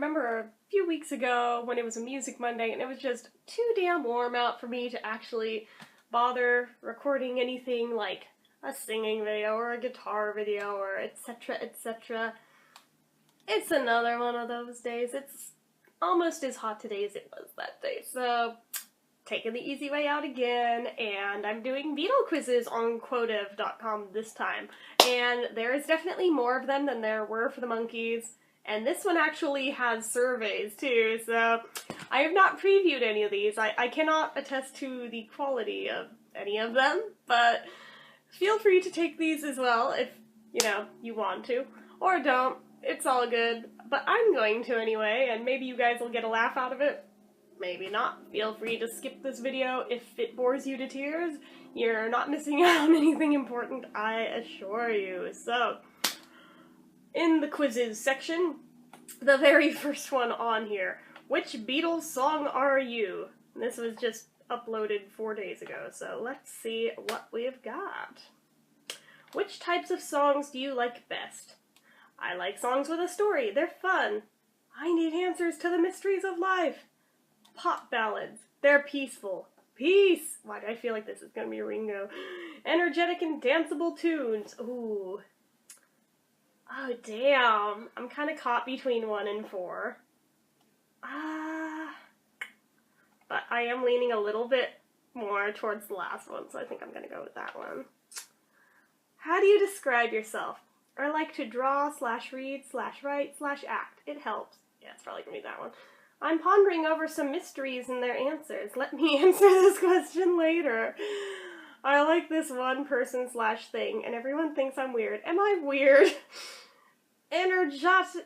remember a few weeks ago when it was a Music Monday and it was just too damn warm out for me to actually bother recording anything like a singing video or a guitar video or etc, etc. It's another one of those days. It's almost as hot today as it was that day, so taking the easy way out again, and I'm doing Beatle quizzes on quotive.com this time, and there is definitely more of them than there were for the Monkees, and this one actually has surveys too, so I have not previewed any of these. I cannot attest to the quality of any of them, but feel free to take these as well if, you want to, or don't. It's all good, but I'm going to anyway, and maybe you guys will get a laugh out of it. Maybe not. Feel free to skip this video if it bores you to tears. You're not missing out on anything important, I assure you. So, in the quizzes section, the very first one on here. Which Beatles song are you? And this was just uploaded 4 days ago, so let's see what we've got. Which types of songs do you like best? I like songs with a story. They're fun. I need answers to the mysteries of life. Pop ballads. They're peaceful. Peace! Why do I feel like this is gonna be Ringo? Energetic and danceable tunes. Ooh. Oh, damn. I'm kind of caught between 1 and 4. But I am leaning a little bit more towards the last one, so I think I'm gonna go with that one. How do you describe yourself? I like to draw, /read, /write, /act. It helps. Yeah, it's probably gonna be that one. I'm pondering over some mysteries and their answers. Let me answer this question later. I like this one person /thing, and everyone thinks I'm weird. Am I weird? Energetic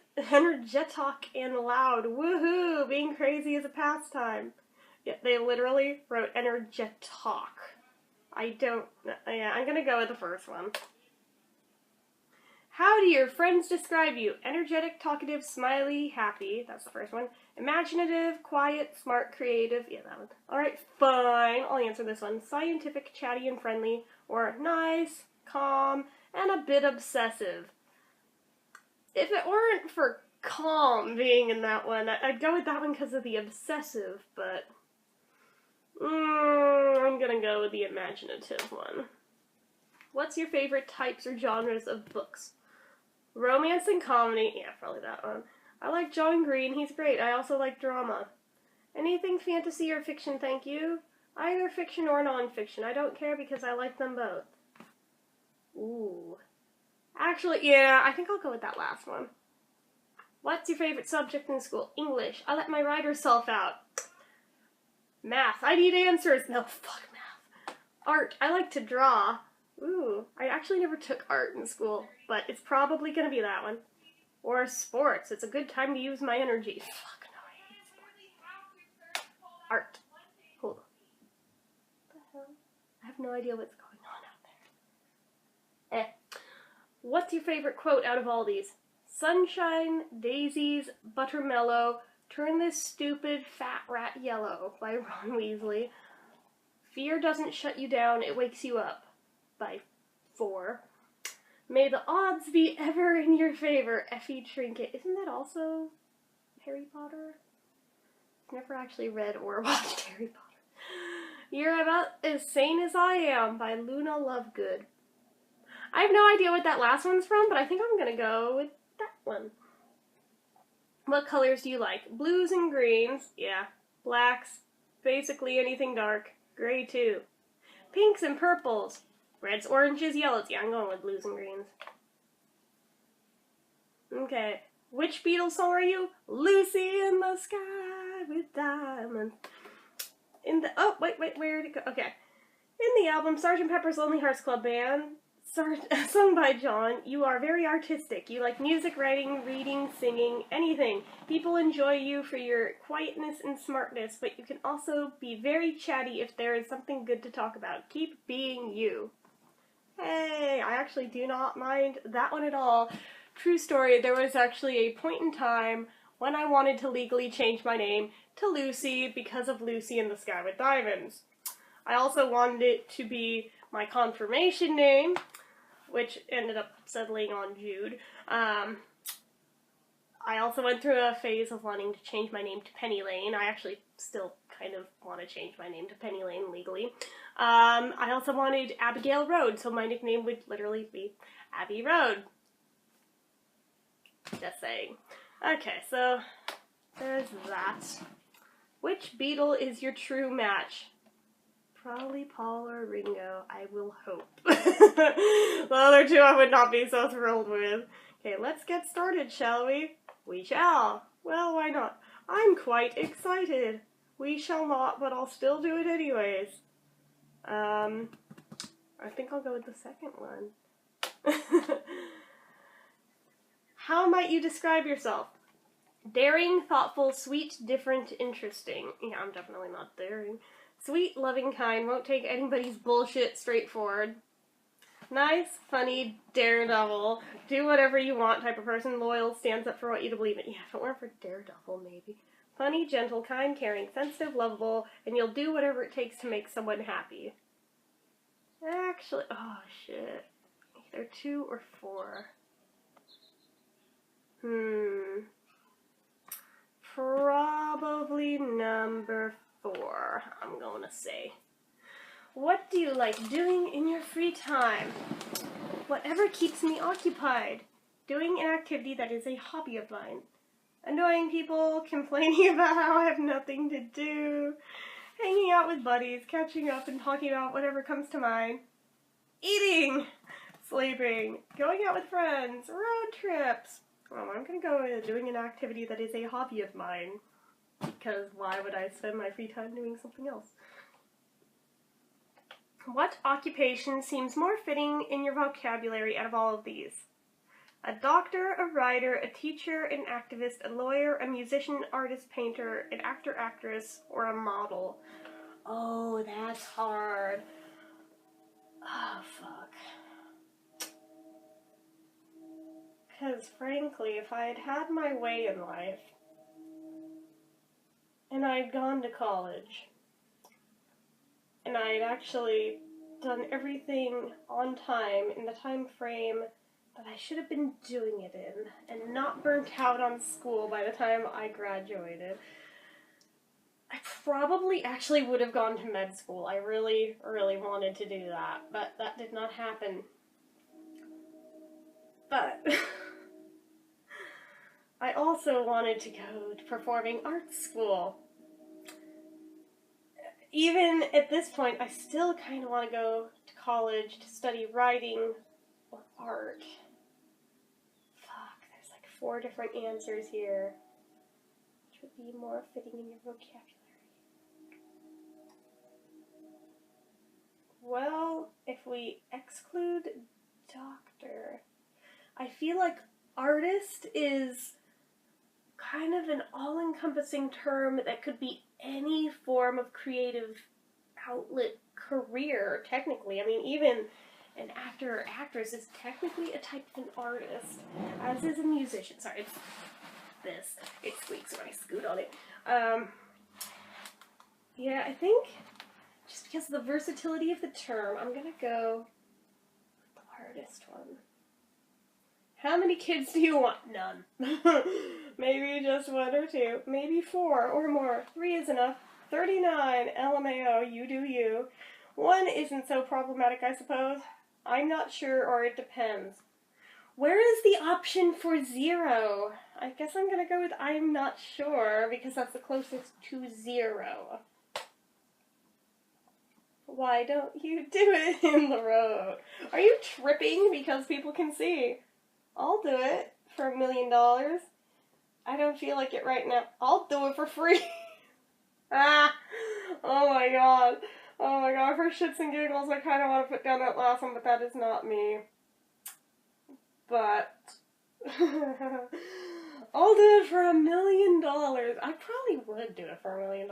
and loud. Woohoo! Being crazy is a pastime. Yeah, they literally wrote energetic. I'm gonna go with the first one. How do your friends describe you? Energetic, talkative, smiley, happy. That's the first one. Imaginative, quiet, smart, creative. Yeah, that one. Alright, fine. I'll answer this one. Scientific, chatty, and friendly. Or nice, calm, and a bit obsessive. If it weren't for calm being in that one, I'd go with that one because of the obsessive, but I'm gonna go with the imaginative one. What's your favorite types or genres of books? Romance and comedy. Yeah, probably that one. I like John Green. He's great. I also like drama. Anything fantasy or fiction, thank you. Either fiction or non-fiction. I don't care because I like them both. Ooh. Actually, yeah, I think I'll go with that last one. What's your favorite subject in school? English. I let my writer self out. Math. I need answers. No, fuck math. Art. I like to draw. Ooh, I actually never took art in school, but it's probably gonna be that one. Or sports. It's a good time to use my energy. Fuck no, I hate sports. Art. Hold on. What the hell? I have no idea what's going on out there. What's your favorite quote out of all these? Sunshine, daisies, buttermellow, turn this stupid fat rat yellow by Ron Weasley. Fear doesn't shut you down, it wakes you up by 4. May the odds be ever in your favor, Effie Trinket. Isn't that also Harry Potter? I've never actually read or watched Harry Potter. You're about as sane as I am by Luna Lovegood. I have no idea what that last one's from, but I think I'm gonna go with that one. What colors do you like? Blues and greens. Yeah. Blacks. Basically anything dark. Gray too. Pinks and purples. Reds, oranges, yellows. Yeah, I'm going with blues and greens. Okay. Which Beatles song are you? Lucy in the Sky with Diamonds. Oh, wait, where'd it go? Okay. In the album Sgt. Pepper's Lonely Hearts Club Band, sung by John, you are very artistic. You like music, writing, reading, singing, anything. People enjoy you for your quietness and smartness, but you can also be very chatty if there is something good to talk about. Keep being you. Hey, I actually do not mind that one at all. True story, there was actually a point in time when I wanted to legally change my name to Lucy because of Lucy in the Sky with Diamonds. I also wanted it to be my confirmation name, which ended up settling on Jude. I also went through a phase of wanting to change my name to Penny Lane. I actually still kind of want to change my name to Penny Lane legally. I also wanted Abigail Road, so my nickname would literally be Abby Road. Just saying. Okay, so there's that. Which Beatle is your true match? Probably Paul or Ringo, I will hope. The other two I would not be so thrilled with. Okay, let's get started, shall we? We shall. Well, why not? I'm quite excited. We shall not, but I'll still do it anyways. I think I'll go with the second one. How might you describe yourself? Daring, thoughtful, sweet, different, interesting. Yeah, I'm definitely not daring. Sweet, loving, kind, won't take anybody's bullshit, straightforward. Nice, funny, daredevil, do whatever you want type of person, loyal, stands up for what you believe in. Yeah, if it weren't for daredevil, maybe. Funny, gentle, kind, caring, sensitive, lovable, and you'll do whatever it takes to make someone happy. Actually, oh shit. Either 2 or 4. Probably number 4, I'm gonna say. What do you like doing in your free time? Whatever keeps me occupied. Doing an activity that is a hobby of mine. Annoying people, complaining about how I have nothing to do. Hanging out with buddies, catching up and talking about whatever comes to mind. Eating. Sleeping. Going out with friends. Road trips. Well, I'm gonna go with doing an activity that is a hobby of mine. Because why would I spend my free time doing something else? What occupation seems more fitting in your vocabulary out of all of these? A doctor, a writer, a teacher, an activist, a lawyer, a musician, artist, painter, an actor, actress, or a model. Oh, that's hard. Oh, fuck. Because, frankly, if I had had my way in life, and I had gone to college, and I had actually done everything on time, in the time frame that I should have been doing it in, and not burnt out on school by the time I graduated, I probably actually would have gone to med school. I really, really wanted to do that, but that did not happen. But I also wanted to go to performing arts school. Even at this point, I still kind of want to go to college to study writing or art. Fuck, there's like 4 different answers here. Which would be more fitting in your vocabulary? Well, if we exclude doctor, I feel like artist is kind of an all-encompassing term that could be any form of creative outlet career, technically. I mean, even an actor or actress is technically a type of an artist, as is a musician. Sorry, it's this. It squeaks when I scoot on it. Yeah, I think just because of the versatility of the term, I'm gonna go with the hardest one. How many kids do you want? None. Maybe just 1 or 2. Maybe 4 or more. 3 is enough. 39. LMAO, you do you. 1 isn't so problematic, I suppose. I'm not sure, or it depends. Where is the option for 0? I guess I'm gonna go with I'm not sure, because that's the closest to 0. Why don't you do it in the road? Are you tripping because people can see? I'll do it for $1 million. I don't feel like it right now. I'll do it for free. Ah! Oh my god. Oh my god, for shits and giggles, I kind of want to put down that last one, but that is not me. But I'll do it for $1 million. I probably would do it for $1 million.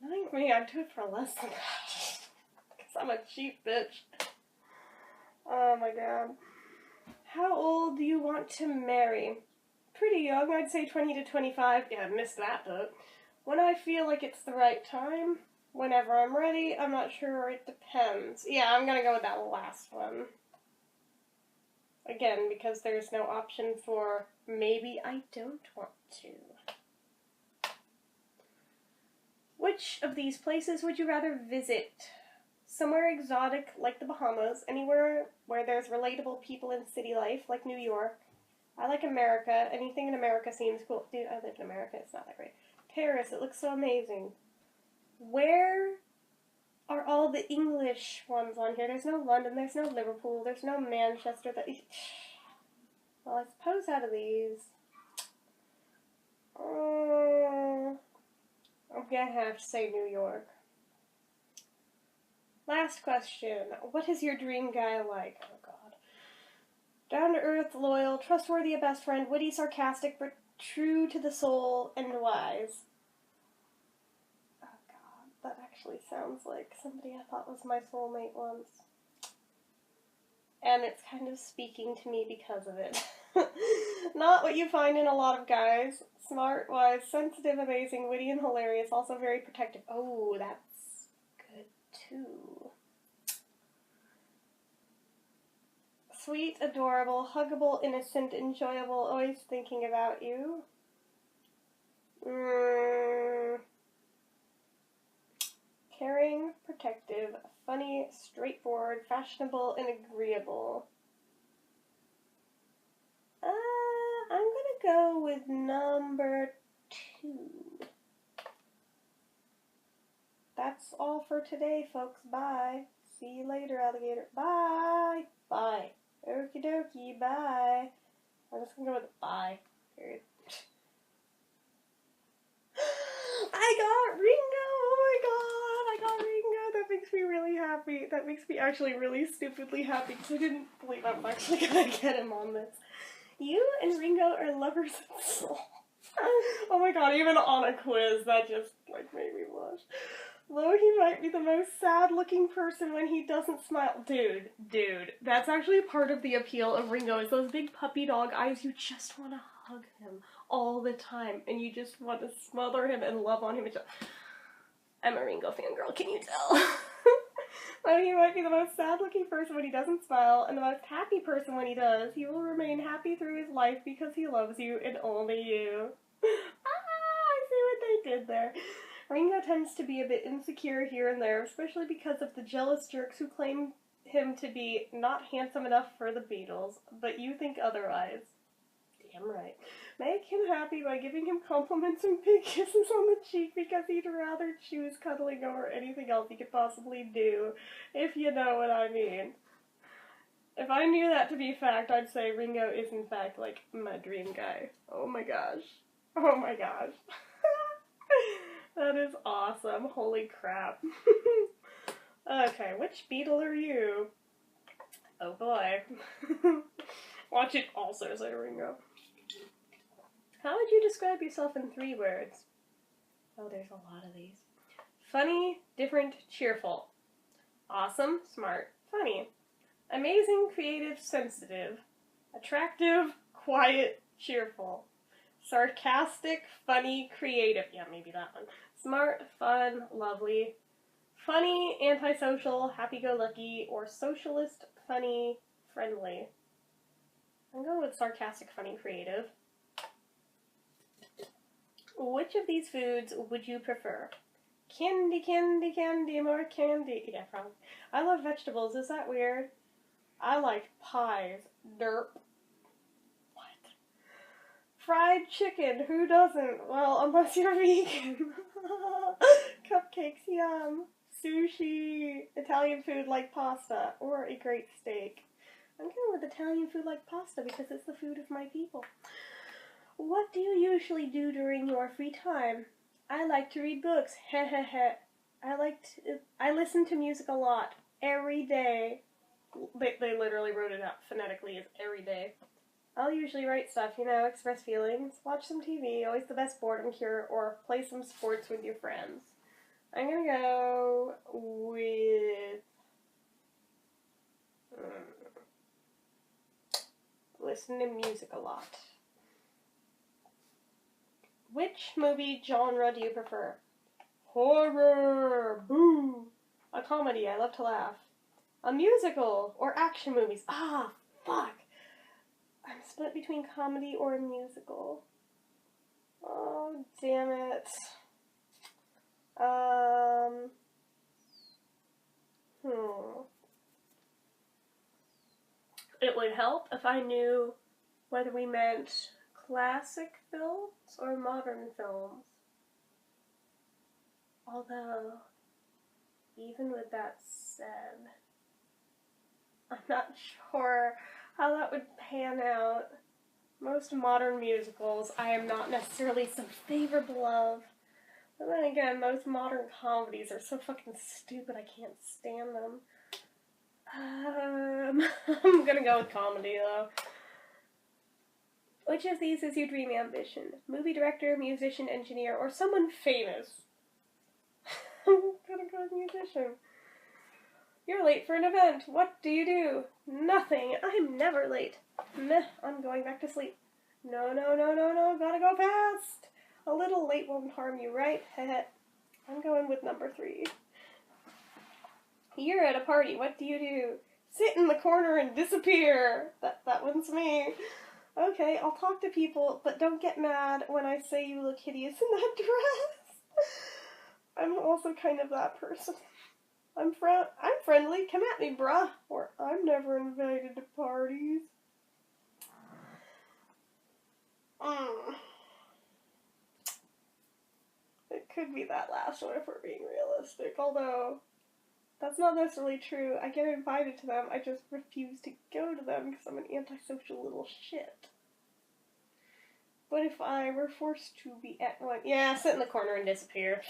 Knowing me, I'd do it for less than that. Because I'm a cheap bitch. Oh my god. How old do you want to marry? Pretty young, I'd say 20 to 25. Yeah, I missed that, but when I feel like it's the right time, whenever I'm ready, I'm not sure, it depends. Yeah, I'm gonna go with that last one. Again, because there's no option for maybe I don't want to. Which of these places would you rather visit? Somewhere exotic like the Bahamas, anywhere where there's relatable people in city life like New York. I like America. Anything in America seems cool. Dude, I live in America. It's not that great. Paris, it looks so amazing. Where are all the English ones on here? There's no London, there's no Liverpool, there's no Manchester. Well, I suppose out of these, I'm gonna have to say New York. Last question. What is your dream guy like? Oh, God. Down to earth, loyal, trustworthy, a best friend, witty, sarcastic, but true to the soul, and wise. Oh, God. That actually sounds like somebody I thought was my soulmate once. And it's kind of speaking to me because of it. Not what you find in a lot of guys. Smart, wise, sensitive, amazing, witty, and hilarious. Also very protective. Oh, that's good too. Sweet, adorable, huggable, innocent, enjoyable, always thinking about you. Caring, protective, funny, straightforward, fashionable, and agreeable. I'm gonna go with number 2. That's all for today, folks. Bye. See you later, alligator. Bye. Bye. Okie dokie. Bye. I'm just gonna go with bye. Period. I got Ringo! Oh my god! I got Ringo! That makes me really happy. That makes me actually really stupidly happy because I didn't believe I'm actually gonna get him on this. You and Ringo are lovers of soul. Oh my god, even on a quiz, that just, like, made me blush. Though he might be the most sad-looking person when he doesn't smile. Dude, that's actually part of the appeal of Ringo, is those big puppy dog eyes. You just want to hug him all the time, and you just want to smother him and love on him. I'm a Ringo fangirl, can you tell? Though he might be the most sad-looking person when he doesn't smile, and the most happy person when he does, he will remain happy through his life because he loves you and only you. I see what they did there. Ringo tends to be a bit insecure here and there, especially because of the jealous jerks who claim him to be not handsome enough for the Beatles, but you think otherwise. Damn right. Make him happy by giving him compliments and big kisses on the cheek because he'd rather choose cuddling over anything else he could possibly do, if you know what I mean. If I knew that to be fact, I'd say Ringo is in fact, like, my dream guy. Oh my gosh. Oh my gosh. That is awesome. Holy crap. Okay, which Beatle are you? Oh boy. Watch it also say Ringo. How would you describe yourself in 3 words? Oh, there's a lot of these. Funny, different, cheerful. Awesome, smart, funny. Amazing, creative, sensitive. Attractive, quiet, cheerful. Sarcastic, funny, creative. Yeah, maybe that one. Smart, fun, lovely. Funny, antisocial, happy-go-lucky, or socialist, funny, friendly. I'm going with sarcastic, funny, creative. Which of these foods would you prefer? Candy, candy, candy, more candy. Yeah, probably. I love vegetables. Is that weird? I like pies. Derp. What? Fried chicken. Who doesn't? Well, unless you're vegan. Cupcakes, yum. Sushi. Italian food like pasta. Or a great steak. I'm going with Italian food like pasta because it's the food of my people. What do you usually do during your free time? I like to read books. Hehehe. I listen to music a lot. Every day. They literally wrote it out phonetically as every day. I'll usually write stuff, you know, express feelings, watch some TV, always the best boredom cure, or play some sports with your friends. I'm gonna go with listen to music a lot. Which movie genre do you prefer? Horror! Boo! A comedy, I love to laugh. A musical or action movies. Ah, fuck! I'm split between comedy or a musical. Oh, damn it. It would help if I knew whether we meant classic films or modern films. Although, even with that said, I'm not sure how that would pan out. Most modern musicals I am not necessarily so favorable of. But then again, most modern comedies are so fucking stupid I can't stand them. I'm gonna go with comedy though. Which of these is your dream ambition? Movie director, musician, engineer, or someone famous? I'm gonna go with musician. You're late for an event. What do you do? Nothing. I'm never late. Meh, I'm going back to sleep. No, gotta go fast. A little late won't harm you, right? Heh. I'm going with number 3. You're at a party. What do you do? Sit in the corner and disappear. That one's me. Okay, I'll talk to people, but don't get mad when I say you look hideous in that dress. I'm also kind of that person. I'm friendly. Come at me, bruh. Or I'm never invited to parties. It could be that last one if we're being realistic, although that's not necessarily true. I get invited to them, I just refuse to go to them because I'm an antisocial little shit. But if I were forced to be at one, yeah, sit in the corner and disappear.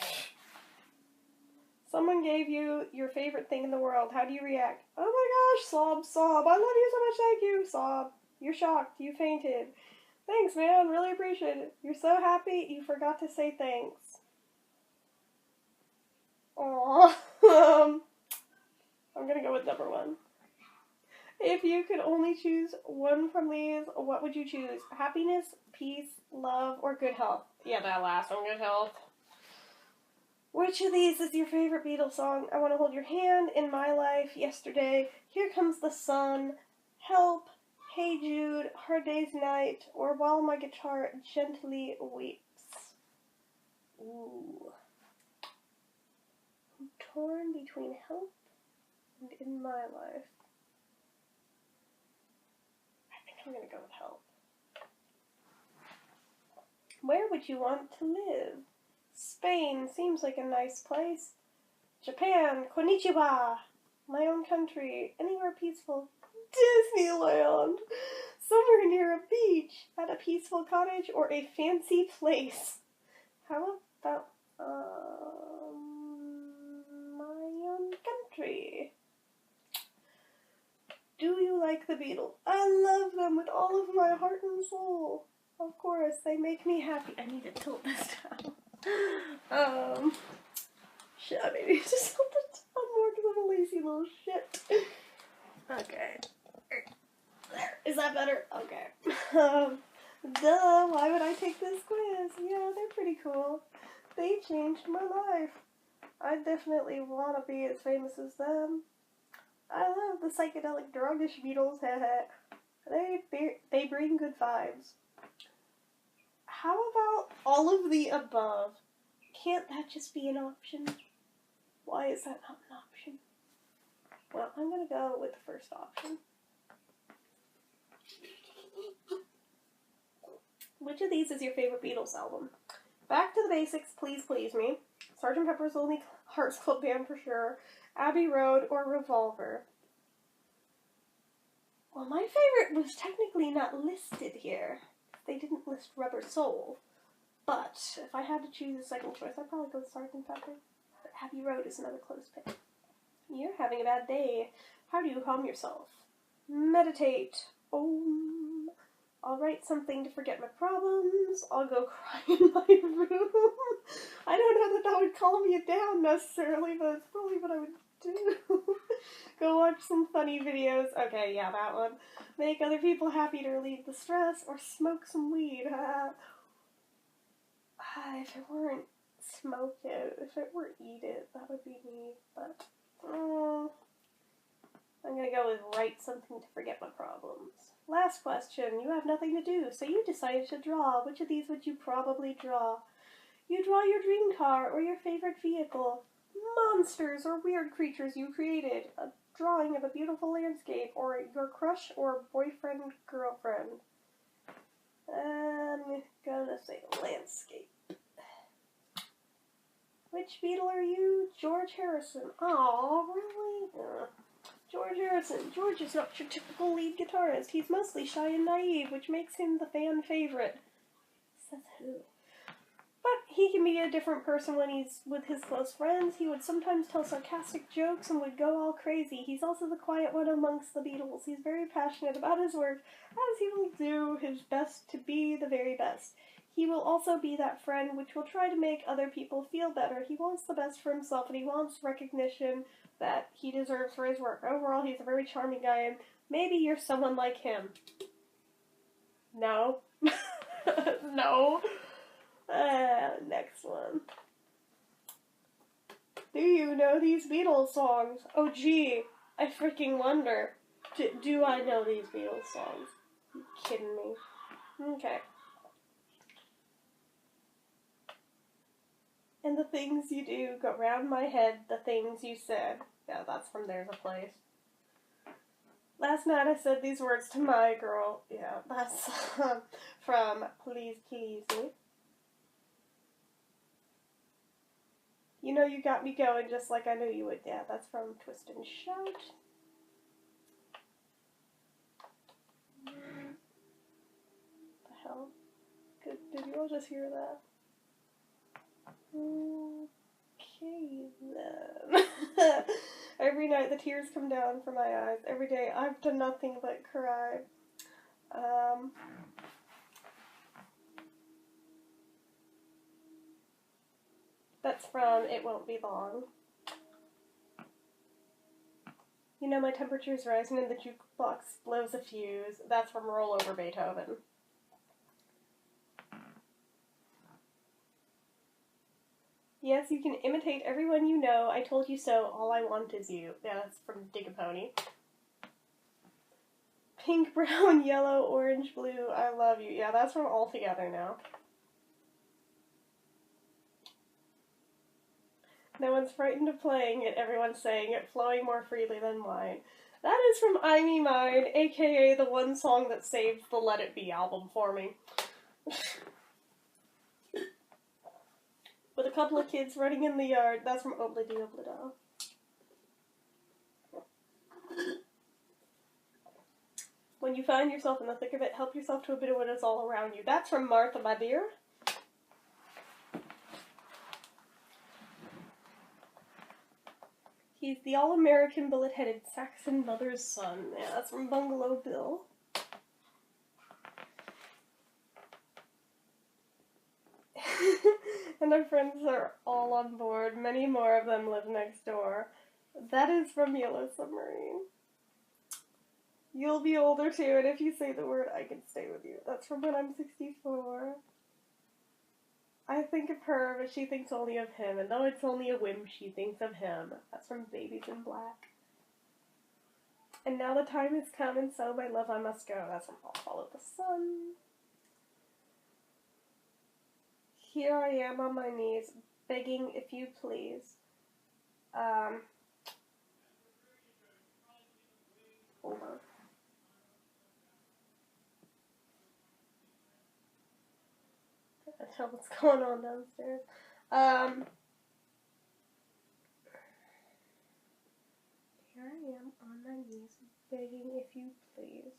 Someone gave you your favorite thing in the world. How do you react? Oh my gosh, sob, sob. I love you so much, thank you, sob. You're shocked, you fainted. Thanks, man, really appreciate it. You're so happy, you forgot to say thanks. Aww. I'm gonna go with number 1. If you could only choose one from these, what would you choose? Happiness, peace, love, or good health? Yeah, that last one, good health. Which of these is your favorite Beatles song? I Want to Hold Your Hand, In My Life, Yesterday, Here Comes the Sun, Help, Hey Jude, Hard Day's Night, or While My Guitar Gently Weeps? Ooh. I'm torn between Help and In My Life. I think I'm gonna go with Help. Where would you want to live? Spain seems like a nice place. Japan, konnichiwa. My own country, anywhere peaceful. Disneyland. Somewhere near a beach, at a peaceful cottage, or a fancy place. How about, my own country? Do you like the Beatles? I love them with all of my heart and soul. Of course, they make me happy. I need to tilt this down. Shit, I maybe just tilt it down more because I'm a lazy little shit. Okay. There. Is that better? Okay. Duh, why would I take this quiz? Yeah, they're pretty cool. They changed my life. I definitely want to be as famous as them. I love the psychedelic druggish Beatles. They bring good vibes. How about all of the above? Can't that just be an option? Why is that not an option? Well, I'm gonna go with the first option. Which of these is your favorite Beatles album? Back to the Basics, Please Please Me, Sgt. Pepper's Lonely Hearts Club Band for sure, Abbey Road, or Revolver? Well, my favorite was technically not listed here. They didn't list Rubber Soul. But if I had to choose a second choice, I'd probably go with Sgt. Pepper. But Abbey Road is another close pick. You're having a bad day. How do you calm yourself? Meditate. I'll write something to forget my problems. I'll go cry in my room. I don't know that would calm you down necessarily, but it's probably what I would do. Go watch some funny videos. Okay, yeah, that one. Make other people happy to relieve the stress, or smoke some weed. If it weren't smoke it, if it were eat it, that would be me, but, I'm gonna go with write something to forget my problems. Last question. You have nothing to do, so you decided to draw. Which of these would you probably draw? You draw your dream car or your favorite vehicle. Monsters or weird creatures you created. A drawing of a beautiful landscape or your crush or boyfriend, girlfriend. I'm gonna say landscape. Which Beatle are you? George Harrison. Aw, really? George Harrison. George is not your typical lead guitarist. He's mostly shy and naive, which makes him the fan favorite. Says who? But he can be a different person when he's with his close friends. He would sometimes tell sarcastic jokes and would go all crazy. He's also the quiet one amongst the Beatles. He's very passionate about his work, as he will do his best to be the very best. He will also be that friend which will try to make other people feel better. He wants the best for himself, and he wants recognition that he deserves for his work. Overall, he's a very charming guy, and maybe you're someone like him. No. No. Next one. Do you know these Beatles songs? Oh, gee, I freaking wonder. Do I know these Beatles songs? Are you kidding me? Okay. And the things you do go round my head, the things you said. Yeah, that's from There's a Place. Last night I said these words to my girl. Yeah, that's from Please Please Me. You know you got me going just like I knew you would. Yeah, that's from Twist and Shout. The hell? Did you all just hear that? Okay, then. Every night the tears come down from my eyes. Every day I've done nothing but cry. That's from It Won't Be Long. You know my temperature's rising and the jukebox blows a fuse. That's from Roll Over Beethoven. Yes, you can imitate everyone you know. I told you so. All I want is you. Yeah, that's from Dig a Pony. Pink, brown, yellow, orange, blue. I love you. Yeah, that's from All Together Now. No one's frightened of playing it. Everyone's saying it, flowing more freely than wine. That is from I Me Mine, aka the one song that saved the Let It Be album for me. With a couple of kids running in the yard. That's from Obladi Oblada. When you find yourself in the thick of it, help yourself to a bit of what is all around you. That's from Martha, my dear. He's the all-American bullet-headed Saxon mother's son. Yeah, that's from Bungalow Bill. And our friends are all on board. Many more of them live next door. That is from Yellow Submarine. You'll be older too, and if you say the word, I can stay with you. That's from When I'm 64. I think of her, but she thinks only of him, and though it's only a whim, she thinks of him. That's from Babies in Black. And now the time has come, and so, my love, I must go. That's from I'll Follow the Sun. Here I am on my knees, begging if you please. Hold on. I don't know what's going on downstairs. Here I am on my knees, begging if you please.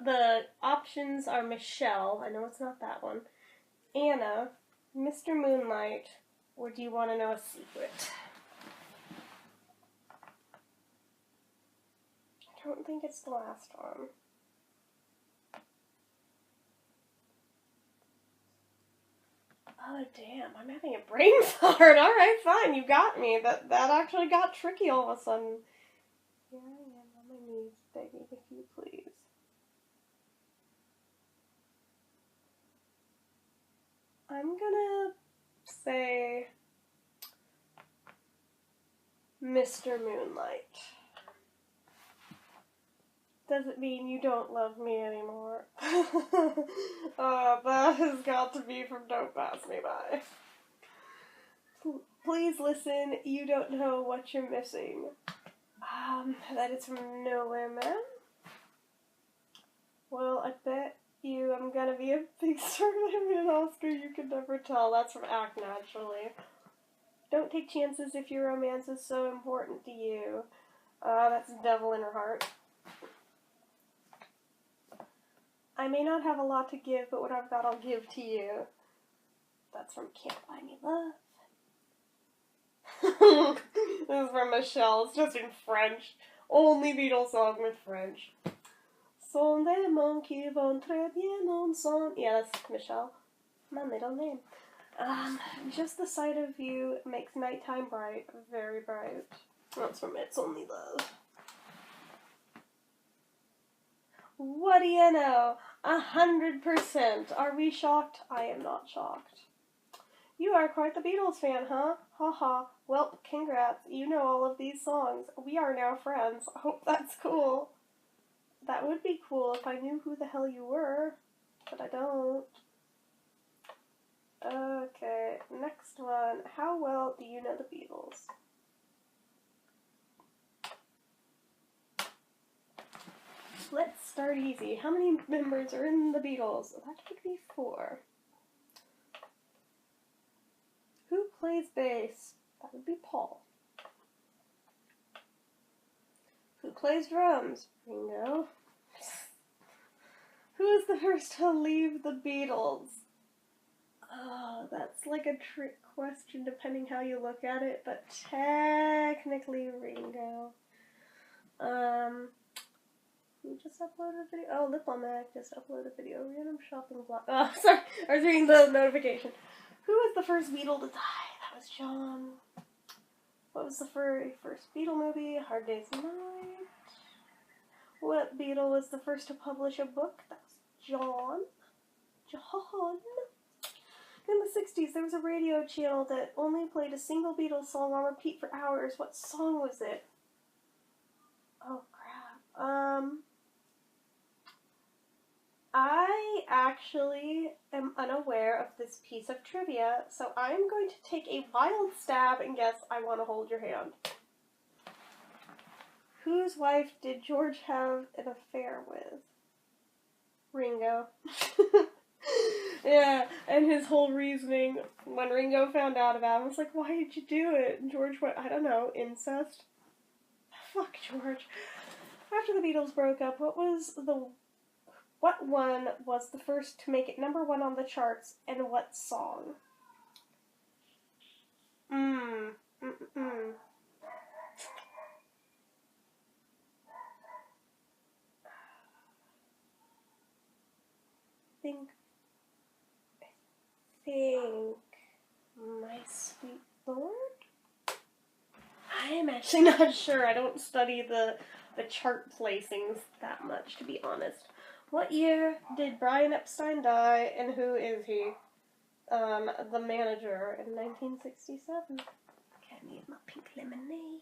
The options are Michelle, I know it's not that one, Anna, Mr. Moonlight, or do you want to know a secret? I don't think it's the last one. Oh, damn, I'm having a brain fart. Alright, fine, you got me. That actually got tricky all of a sudden. Here I am on my knees, begging if you please. I'm gonna say Mr. Moonlight. Doesn't mean you don't love me anymore. That has got to be from Don't Pass Me By. Please listen, you don't know what you're missing. That is from Nowhere Man. Well, I bet you I'm gonna be a big star when I win an Oscar, you can never tell. That's from Act Naturally. Don't take chances if your romance is so important to you. That's Devil in Her Heart. I may not have a lot to give, but what I've got I'll give to you. That's from Can't Buy Me Love. This is from Michelle. It's just in French. Only Beatles song with French. Sont des mots qui vont très bien ensemble. Yeah, that's Michelle. My middle name. Just the sight of you makes nighttime bright. Very bright. That's from It's Only Love. What do you know? 100%. Are we shocked? I am not shocked. You are quite the Beatles fan, huh? Ha ha. Well, congrats. You know all of these songs. We are now friends. I hope that's cool. That would be cool if I knew who the hell you were, but I don't. Okay, next one. How well do you know the Beatles? Let's start easy. How many members are in the Beatles? That could be 4. Who plays bass? That would be Paul. Who plays drums? Ringo. Who is the first to leave the Beatles? Oh, that's like a trick question depending how you look at it, but technically Ringo. Who just uploaded a video? Oh, Lipomac just uploaded a video. Random shopping vlog. Oh, sorry. I was reading the notification. Who was the first Beatle to die? That was John. What was the first Beatle movie? Hard Day's Night. What Beatle was the first to publish a book? That was John. John. In the 60s, there was a radio channel that only played a single Beatles song on repeat for hours. What song was it? Oh, crap. I actually am unaware of this piece of trivia, so I'm going to take a wild stab and guess I Want to Hold Your Hand. Whose wife did George have an affair with? Ringo. Yeah, and his whole reasoning when Ringo found out about it was like, why did you do it? And George went, I don't know, incest? Fuck George. After the Beatles broke up, what one was the first to make it #1 on the charts, and what song? I think My Sweet Lord? I am actually not sure. I don't study the chart placings that much, to be honest. What year did Brian Epstein die, and who is he? The manager in 1967. Get me my pink lemonade.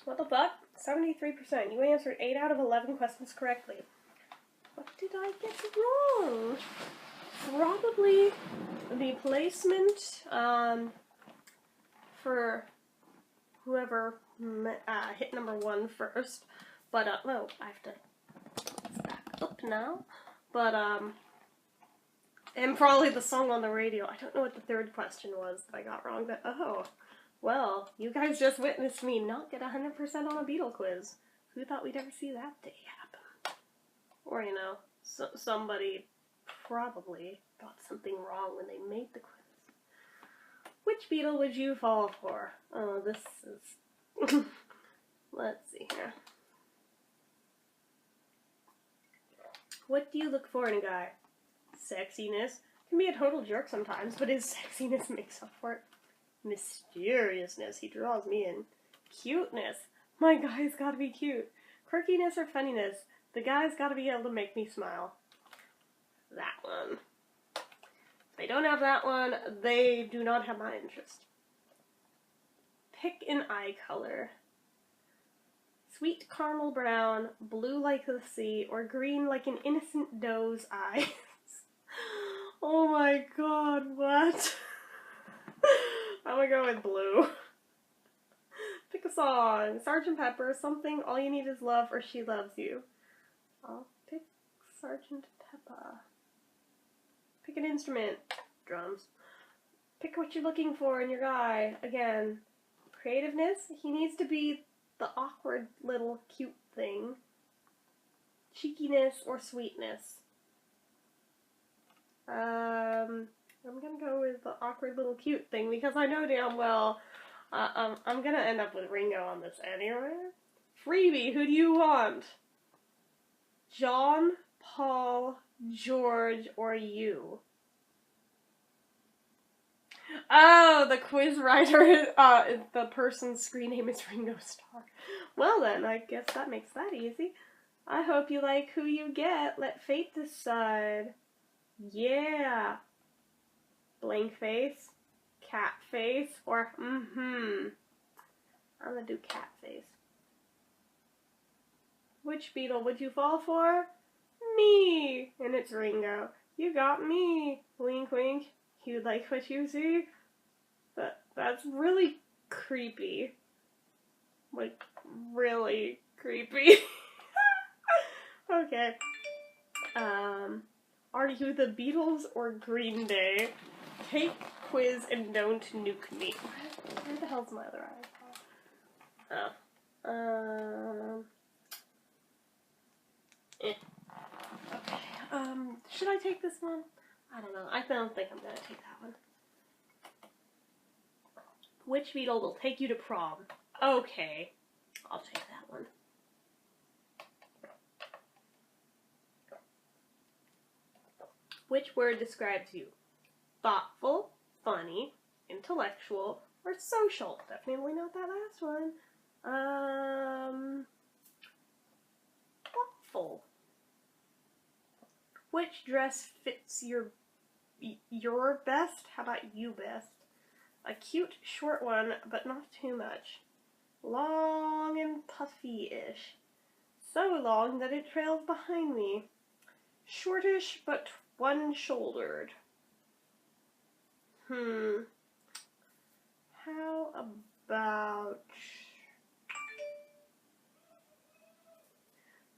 What the fuck? 73%. You answered 8 out of 11 questions correctly. What did I get wrong? Probably the placement for whoever hit #1 first. But, well, I have to back up now. But, and probably the song on the radio. I don't know what the third question was that I got wrong, but, oh. Well, you guys just witnessed me not get 100% on a Beatle quiz. Who thought we'd ever see that day happen? Or, you know, somebody probably got something wrong when they made the quiz. Which Beatle would you fall for? Oh, this is... Let's see here. What do you look for in a guy? Sexiness. Can be a total jerk sometimes, but his sexiness makes up for it. Mysteriousness, he draws me in. Cuteness, my guy's gotta be cute. Quirkiness or funniness? The guy's gotta be able to make me smile. That one. If they don't have that one, they do not have my interest. Pick an eye color. Sweet caramel brown, blue like the sea, or green like an innocent doe's eyes. Oh my god, what? I'm gonna go with blue. Pick a song. Sgt. Pepper, Something, All You Need Is Love, or She Loves You. I'll pick Sgt. Pepper. Pick an instrument. Drums. Pick what you're looking for in your guy. Again, creativeness. He needs to be the awkward little cute thing. Cheekiness or sweetness. I'm gonna go with the awkward little cute thing because I know damn well I'm gonna end up with Ringo on this anyway. Freebie, who do you want? John, Paul, George, or you? Oh, the quiz writer, the person's screen name is Ringo Starr. Well then, I guess that makes that easy. I hope you like who you get. Let fate decide. Yeah. Blank face, cat face, or I'm gonna do cat face. Which Beatle would you fall for? Me! And it's Ringo. You got me! Wink wink. You like what you see? That's really creepy. Like, really creepy. Okay. Are you the Beatles or Green Day? Take quiz and don't nuke me. Where the hell's my other eye? Oh. Okay. Should I take this one? I don't know. I don't think I'm gonna take that one. Which Beatle will take you to prom? Okay. I'll take that one. Which word describes you? Thoughtful, funny, intellectual, or social? Definitely not that last one. Thoughtful. Which dress fits your best? How about you best? A cute short one, but not too much. Long and puffy-ish. So long that it trails behind me. Shortish, but one-shouldered. How about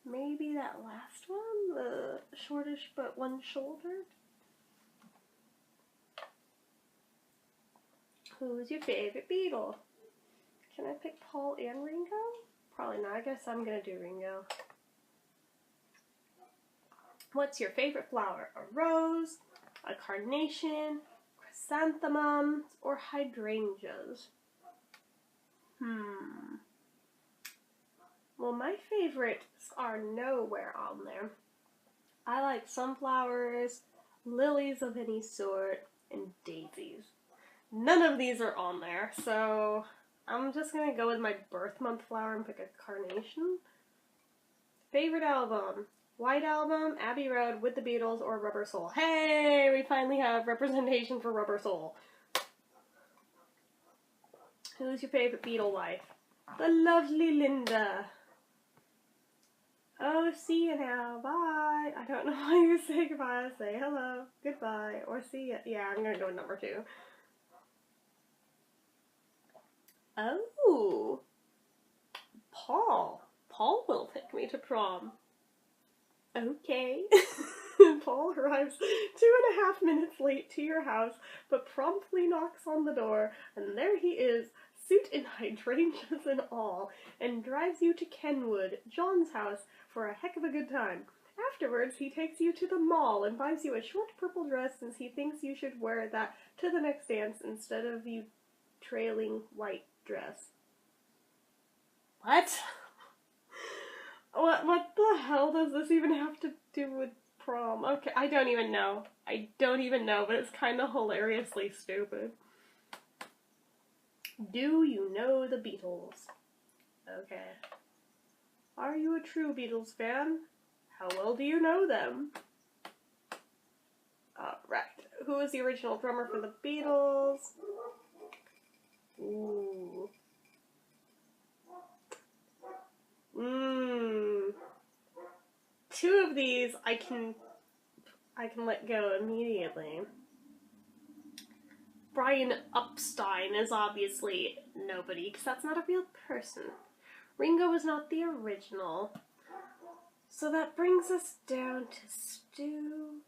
maybe that last one? The shortish but one-shouldered? Who's your favorite Beatle? Can I pick Paul and Ringo? Probably not. I guess I'm gonna do Ringo. What's your favorite flower? A rose, a carnation, chrysanthemums, or hydrangeas? Well, my favorites are nowhere on there. I like sunflowers, lilies of any sort, and daisies. None of these are on there, so I'm just gonna go with my birth month flower and pick a carnation. Favorite album? White Album, Abbey Road, With the Beatles, or Rubber Soul. Hey, we finally have representation for Rubber Soul. Who's your favorite Beatle wife? The lovely Linda. Oh, see you now. Bye. I don't know how you say goodbye. Say hello, goodbye, or see ya. Yeah, I'm gonna go with number 2. Oh. Paul. Paul will take me to prom. Okay. Paul arrives 2.5 minutes late to your house, but promptly knocks on the door, and there he is, suit and hydrangeas and all, and drives you to Kenwood, John's house, for a heck of a good time. Afterwards, he takes you to the mall and buys you a short purple dress since he thinks you should wear that to the next dance instead of you trailing white dress. What? What the hell does this even have to do with prom? Okay, I don't even know. But it's kind of hilariously stupid. Do you know the Beatles? Okay. Are you a true Beatles fan? How well do you know them? Alright. Who is the original drummer for the Beatles? Ooh. Two of these I can let go immediately. Brian Epstein is obviously nobody, because that's not a real person. Ringo was not the original. So that brings us down to Stu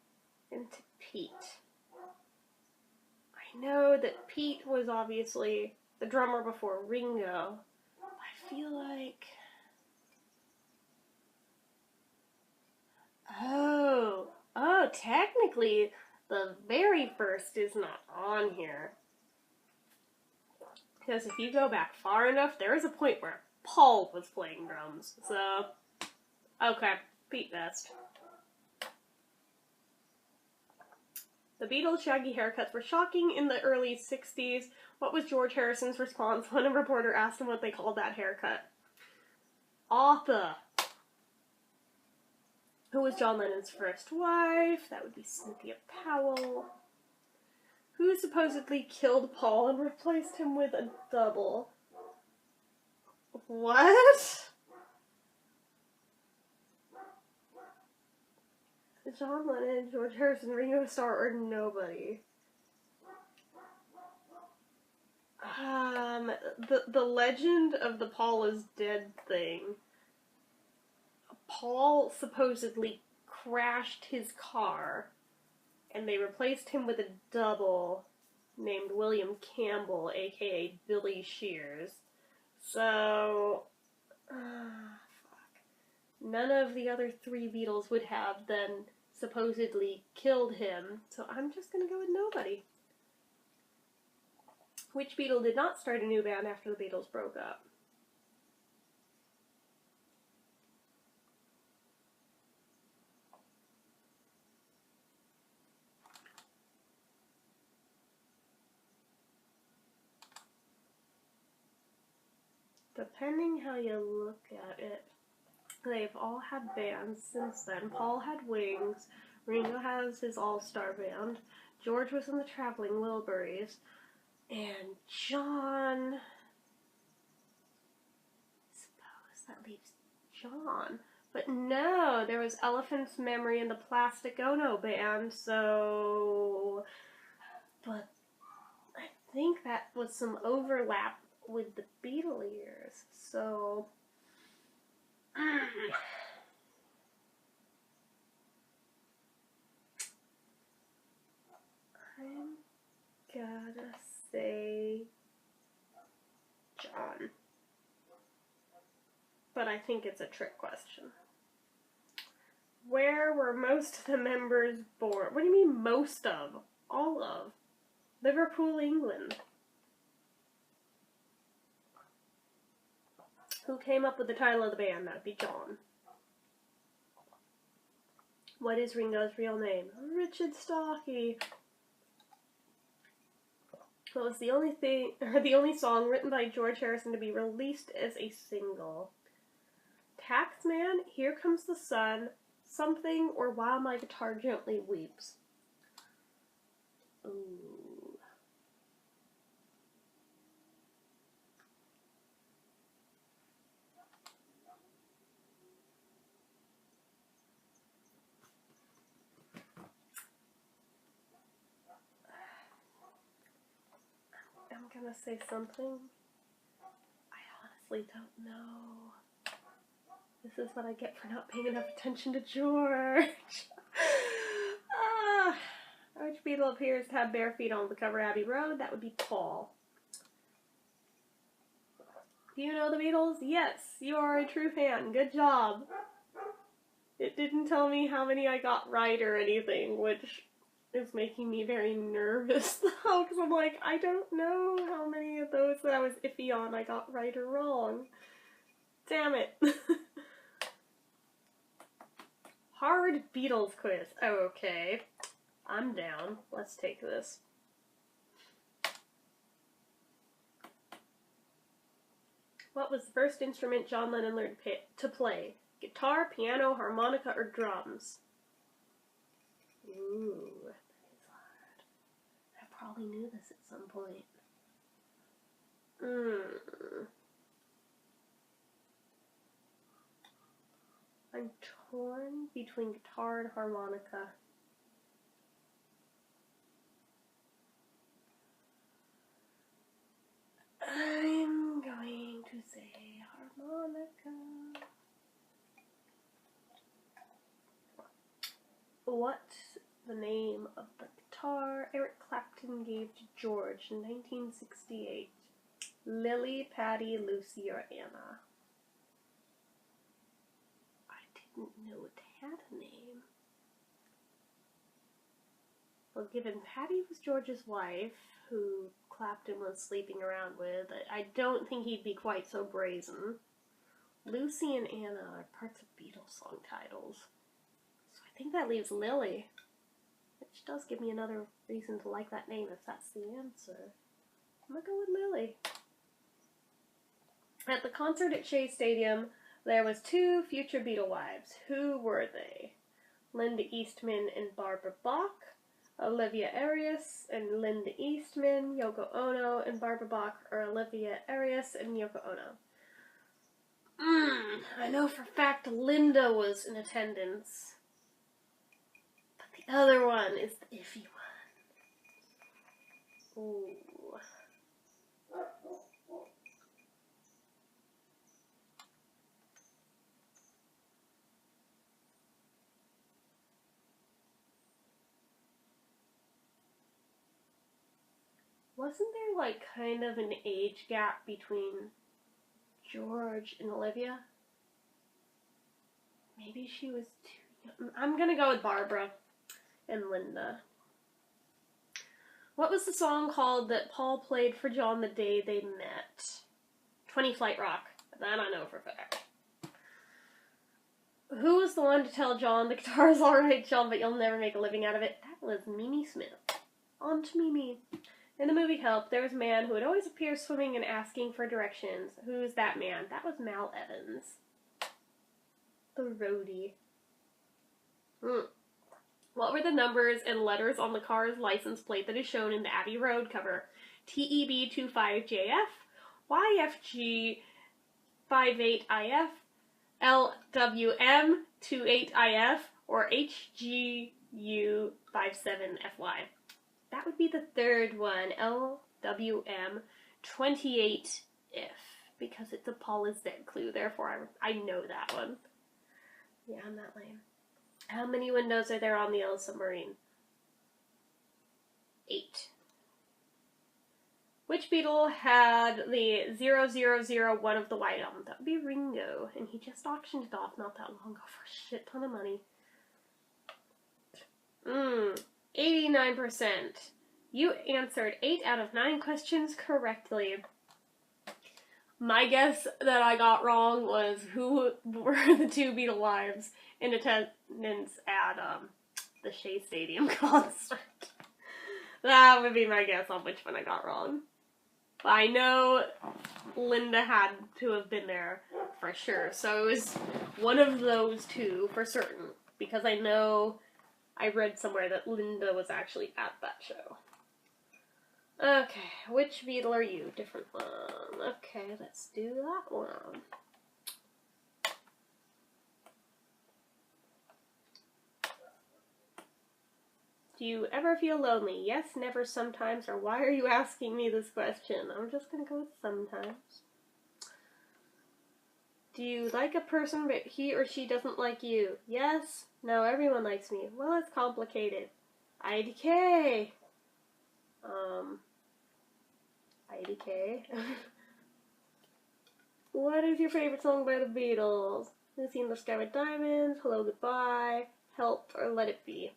and to Pete. I know that Pete was obviously the drummer before Ringo. I feel like... Oh, technically, the very first is not on here. Because if you go back far enough, there is a point where Paul was playing drums. So, okay, Pete best. The Beatles' shaggy haircuts were shocking in the early 60s. What was George Harrison's response when a reporter asked him what they called that haircut? Arthur. Who was John Lennon's first wife? That would be Cynthia Powell. Who supposedly killed Paul and replaced him with a double? What? John Lennon, George Harrison, Ringo Starr, or nobody? The legend of the Paul is dead thing. Paul supposedly crashed his car, and they replaced him with a double named William Campbell, aka Billy Shears. So, none of the other three Beatles would have then supposedly killed him, so I'm just gonna go with nobody. Which Beatle did not start a new band after the Beatles broke up? Depending how you look at it, they've all had bands since then. Paul had Wings, Ringo has his all-star band, George was in the Traveling Wilburys, and John... I suppose that leaves John. But no, there was Elephant's Memory and the Plastic Ono Band, so... But I think that was some overlap with the Beatle years, so... I'm gonna say John. But I think it's a trick question. Where were most of the members born? What do you mean most of? All of. Liverpool, England. Who came up with the title of the band? That'd be John. What is Ringo's real name? Richard Starkey. What was the only song written by George Harrison to be released as a single? Taxman, Here Comes the Sun, Something, or While My Guitar Gently Weeps? Ooh. I'm gonna say Something. I honestly don't know. This is what I get for not paying enough attention to George. Which Beatle appears to have bare feet on the cover Abbey Road? That would be Paul. Do you know the Beatles? Yes, you are a true fan. Good job. It didn't tell me how many I got right or anything, which is making me very nervous though, because I'm like, I don't know how many of those that I was iffy on I got right or wrong. Damn it. Hard Beatles quiz. Oh, okay. I'm down. Let's take this. What was the first instrument John Lennon learned to play? Guitar, piano, harmonica, or drums? Ooh, that is hard. I probably knew this at some point. I'm torn between guitar and harmonica. I'm going to say harmonica. What's the name of the guitar Eric Clapton gave to George in 1968? Lily, Patty, Lucy, or Anna? I didn't know it had a name. Well, given Patty was George's wife, who Clapton was sleeping around with, I don't think he'd be quite so brazen. Lucy and Anna are parts of Beatles song titles. So I think that leaves Lily, which does give me another reason to like that name if that's the answer. I'm gonna go with Lily. At the concert at Shea Stadium, there was 2 future Beatle wives. Who were they? Linda Eastman and Barbara Bach, Olivia Arias and Linda Eastman, Yoko Ono and Barbara Bach, or Olivia Arias and Yoko Ono. I know for a fact Linda was in attendance, but the other one is the iffy one. Ooh. Wasn't there, like, kind of an age gap between George and Olivia? Maybe she was too young. I'm gonna go with Barbara and Linda. What was the song called that Paul played for John the day they met? 20 Flight Rock. That I know for a fact. Who was the one to tell John the guitar's alright, John, but you'll never make a living out of it? That was Mimi Smith. On to Mimi. In the movie Help, there was a man who would always appear swimming and asking for directions. Who's that man? That was Mal Evans. The roadie. What were the numbers and letters on the car's license plate that is shown in the Abbey Road cover? TEB25JF, YFG58IF, LWM28IF, or HGU57FY. That would be the third one, LWM28IF, because it's a Paul is dead clue, therefore I know that one. Yeah, I'm that lame. How many windows are there on the Yellow Submarine? 8. Which Beatle had the 0001 of the White Album? That would be Ringo, and he just auctioned it off not that long ago for a shit ton of money. 89%. You answered 8 out of 9 questions correctly. My guess that I got wrong was who were the 2 Beatle wives in attendance at the Shea Stadium concert. That would be my guess on which one I got wrong. But I know Linda had to have been there for sure, so it was one of those 2 for certain, because I know I read somewhere that Linda was actually at that show. Okay, which Beatle are you? Different one. Okay, let's do that one. Do you ever feel lonely? Yes, never, sometimes, or why are you asking me this question? I'm just gonna go with sometimes. Do you like a person but he or she doesn't like you? Yes, no, everyone likes me. Well, it's complicated. IDK. IDK. What is your favorite song by the Beatles? Lucy in the Sky with Diamonds, Hello Goodbye, Help, or Let It Be?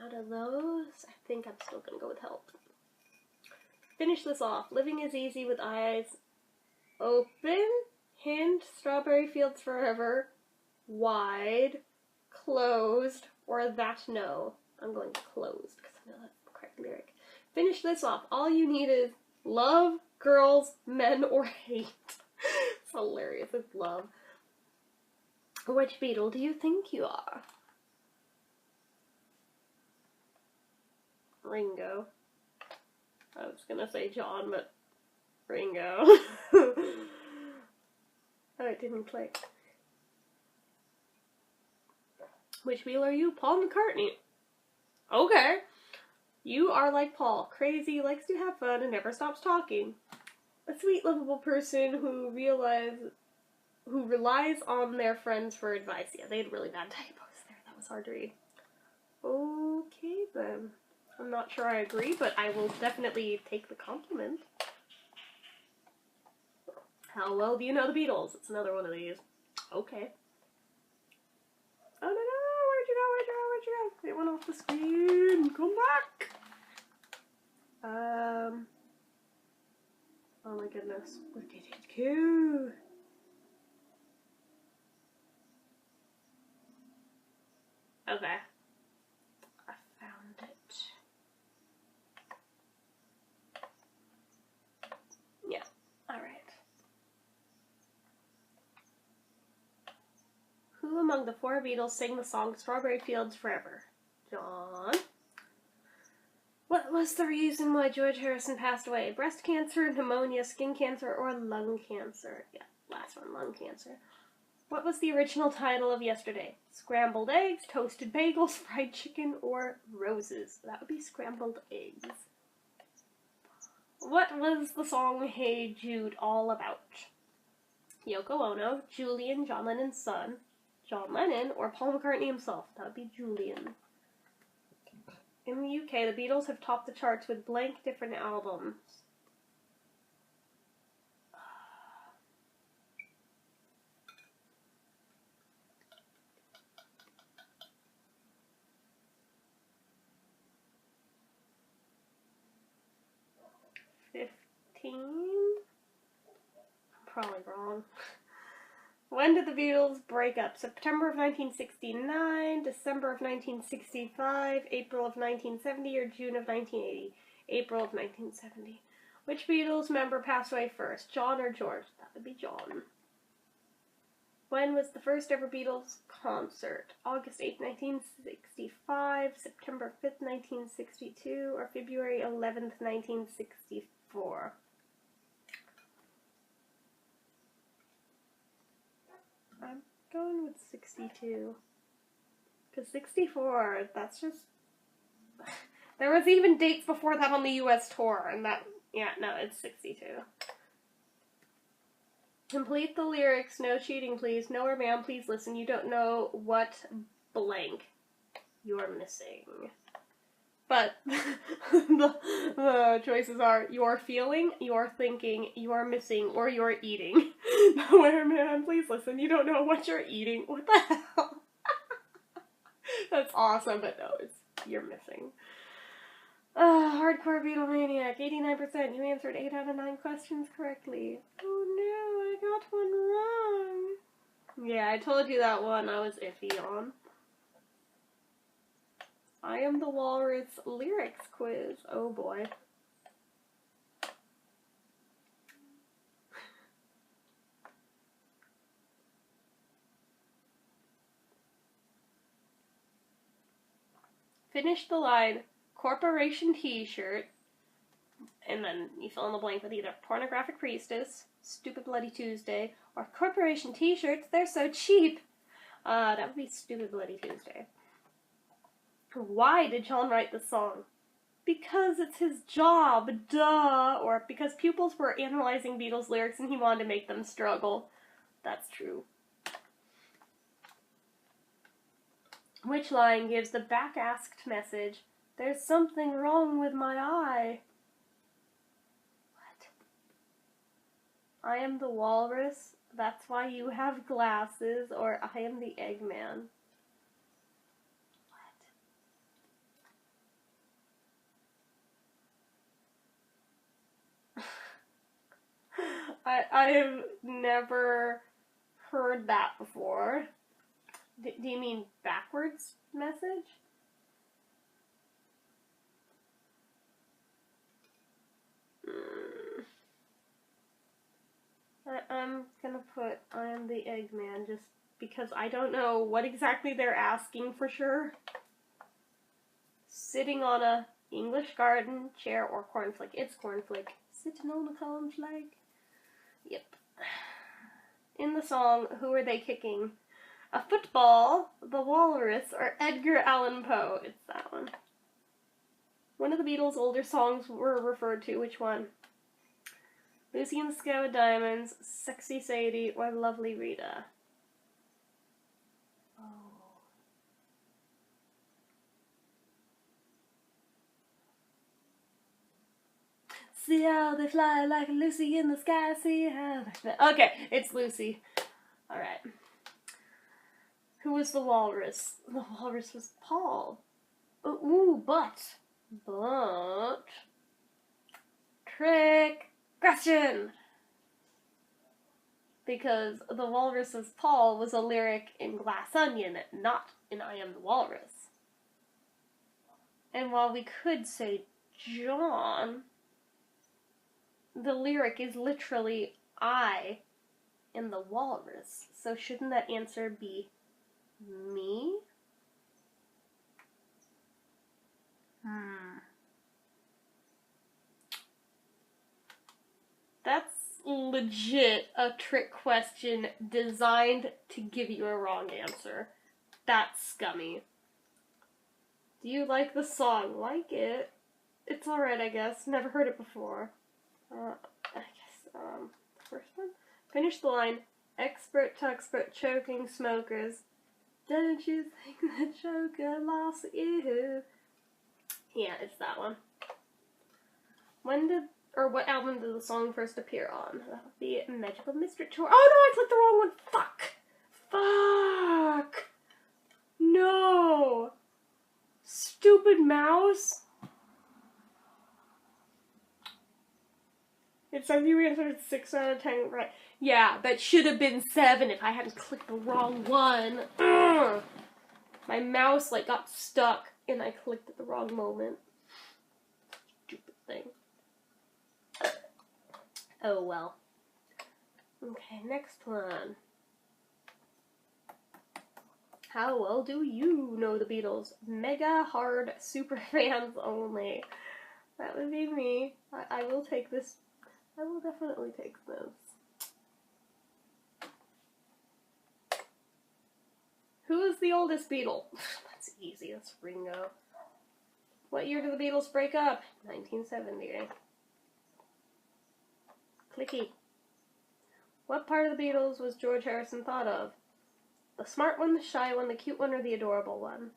Out of those, I think I'm still gonna go with Help. Finish this off. Living is easy with eyes open. Hint, Strawberry Fields Forever. Wide. Closed. Or that no. I'm going closed because I know that's the correct lyric. Finish this off. All you need is love, Girls, men, or hate? It's hilarious. It's love. Which Beatle do you think you are? Ringo. I was gonna say John, but Ringo. Oh, it didn't click. Which Beatle are you? Paul McCartney. Okay. You are like Paul. Crazy, likes to have fun, and never stops talking. A sweet, lovable person who relies on their friends for advice. Yeah, they had really bad typos there. That was hard to read. Okay, then. I'm not sure I agree, but I will definitely take the compliment. How well do you know the Beatles? It's another one of these. Okay. Oh, no, where'd you go? It went off the screen. Come back. Oh my goodness. Where did it go? Okay. I found it. Yeah. Alright. Who among the four Beatles sang the song Strawberry Fields Forever? John. What was the reason why George Harrison passed away? Breast cancer, pneumonia, skin cancer, or lung cancer? Yeah, last one, lung cancer. What was the original title of Yesterday? Scrambled eggs, toasted bagels, fried chicken, or roses? That would be scrambled eggs. What was the song Hey Jude all about? Yoko Ono, Julian, John Lennon's son, John Lennon, or Paul McCartney himself? That would be Julian. In the UK, the Beatles have topped the charts with blank different albums. Probably wrong. When did the Beatles break up? September of 1969, December of 1965, April of 1970, or June of 1980? April of 1970. Which Beatles member passed away first? John or George? That would be John. When was the first ever Beatles concert? August 8, 1965, September 5th, 1962, or February 11th, 1964? I'm going with 62. Because 64, that's just... There was even dates before that on the US tour, and that... Yeah, no, it's 62. Complete the lyrics. No cheating, please. No, or ma'am, please listen. You don't know what blank you're missing. But the choices are you're feeling, you're thinking, you're missing, or you're eating. No, or ma'am, please listen. You don't know what you're eating. What the hell? That's awesome, but no, it's you're missing. Hardcore Beatlemaniac, 89%. You answered 8 out of 9 questions correctly. Oh no, I got one wrong. Yeah, I told you that one I was iffy on. I Am the Walrus lyrics quiz. Oh boy. Finish the line. Corporation t-shirt, and then you fill in the blank with either Pornographic Priestess, Stupid Bloody Tuesday, or Corporation t-shirts, they're so cheap. That would be Stupid Bloody Tuesday. Why did John write the song? Because it's his job, duh. Or because pupils were analyzing Beatles lyrics and he wanted to make them struggle. That's true. Which line gives the back-asked message, there's something wrong with my eye? What? I am the walrus, that's why you have glasses, or I am the Eggman. What? I have never heard that before. Do you mean backwards message? I'm gonna put I am the Eggman just because I don't know what exactly they're asking for sure. Sitting on a English garden chair or cornflake. It's cornflake. Sitting on a cornflake. Yep. In the song, who are they kicking? A football, the walrus, or Edgar Allan Poe? It's that one. One of the Beatles' older songs were referred to. Which one? Lucy in the Sky with Diamonds, Sexy Sadie, or Lovely Rita? Oh. See how they fly like Lucy in the sky, see how they fly. Okay, it's Lucy. Alright. Who was the walrus? The walrus was Paul. Ooh, but. Trick question! Because the walrus's Paul was a lyric in Glass Onion, not in I Am the Walrus. And while we could say John, the lyric is literally I am the walrus. So shouldn't that answer be me? That's legit a trick question designed to give you a wrong answer. That's scummy. Do you like the song? Like it? It's alright, I guess. Never heard it before. First one? Finish the line. Expert tuxpert choking smokers. Don't you think the choker lost you? Yeah, it's that one. What album did the song first appear on? That would be Magical Mystery Tour. Oh no, I clicked the wrong one! Fuck! No! Stupid mouse! It says you answered 6 out of 10 right. Yeah, that should have been 7 if I hadn't clicked the wrong one. Ugh. My mouse, got stuck, and I clicked at the wrong moment. Stupid thing. Oh, well. Okay, next one. How well do you know the Beatles? Mega hard super fans only. That would be me. I will take this. I will definitely take this. Who is the oldest Beatle? That's easy. That's Ringo. What year did the Beatles break up? 1970. Clicky. What part of the Beatles was George Harrison thought of? The smart one, the shy one, the cute one, or the adorable one?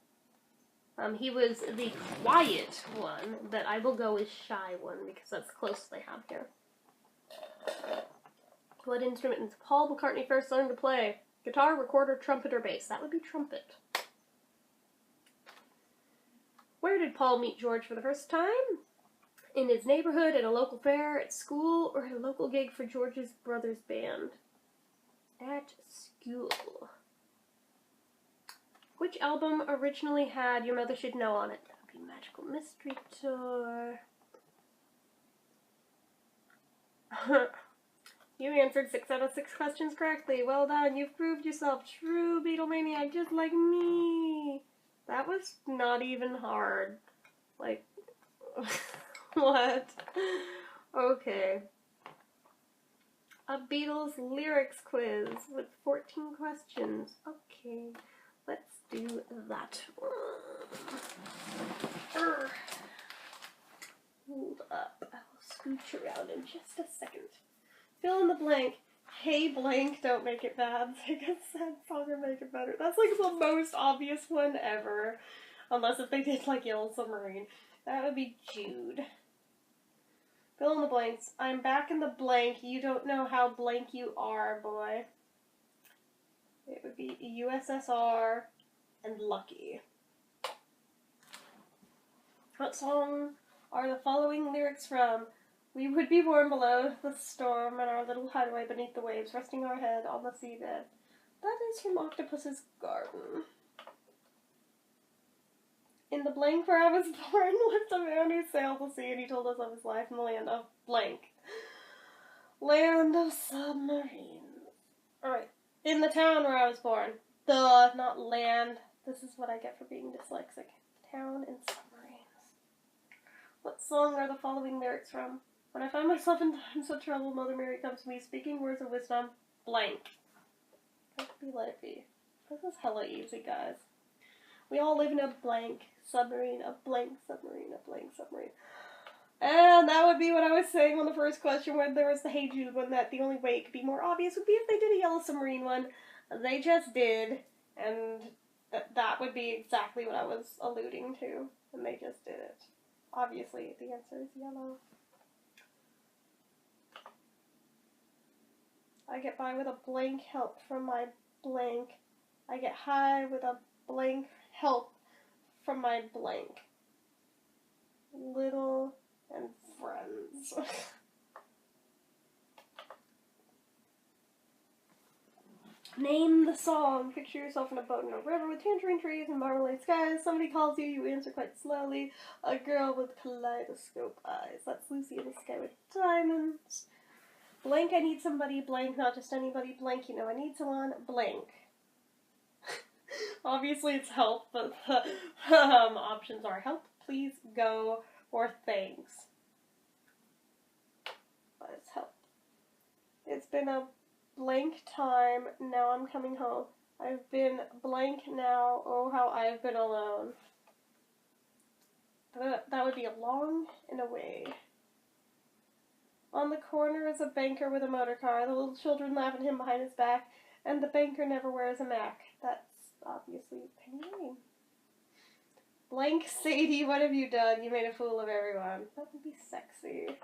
He was the quiet one, but I will go with shy one because that's the closest they have here. What instrument did Paul McCartney first learn to play? Guitar, recorder, trumpet, or bass? That would be trumpet. Where did Paul meet George for the first time? In his neighborhood, at a local fair, at school, or at a local gig for George's brother's band? At school. Which album originally had Your Mother Should Know on it? That would be Magical Mystery Tour. You answered 6 out of 6 questions correctly. Well done. You've proved yourself true Beatlemaniac just like me. That was not even hard. What? Okay. A Beatles lyrics quiz with 14 questions. Okay, let's do that one. Hold up. I'll scooch around in just a second. Fill in the blank. Hey blank, don't make it bad. Take a sad song or make it better. That's the most obvious one ever. Unless if they did Yellow Submarine. That would be Jude. Fill in the blanks. I'm back in the blank. You don't know how blank you are, boy. It would be USSR and Lucky. What song are the following lyrics from? We would be born below the storm in our little hideaway beneath the waves, resting our head on the seabed. That is from Octopus's Garden. In the blank where I was born lived a man who sailed the sea and he told us of his life in the land of blank. Land of submarines. Alright. In the town where I was born. Duh, not land. This is what I get for being dyslexic. Town and submarines. What song are the following lyrics from? When I find myself in times of trouble, Mother Mary comes to me, speaking words of wisdom. Blank. Let it be, let it be. This is hella easy, guys. We all live in a blank submarine, a blank submarine, a blank submarine. And that would be what I was saying on the first question when there was the Hey Jude one, that the only way it could be more obvious would be if they did a yellow submarine one. They just did, and that would be exactly what I was alluding to, and they just did it. Obviously, the answer is yellow. I get by with a blank help from my blank. I get high with a blank help from my blank. Little and friends. Name the song. Picture yourself in a boat in a river with tangerine trees and marmalade skies. Somebody calls you, you answer quite slowly. A girl with kaleidoscope eyes. That's Lucy in the Sky with Diamonds. Blank, I need somebody. Blank, not just anybody. Blank, you know I need someone. Blank. Obviously it's help, but the options are help, please, go, or thanks. But it's help. It's been a blank time, now I'm coming home. I've been blank now, oh how I've been alone. That would be along and away. On the corner is a banker with a motor car. The little children laugh at him behind his back, and the banker never wears a Mac. That's obviously Penny Lane. Blank Sadie, what have you done? You made a fool of everyone. That would be sexy.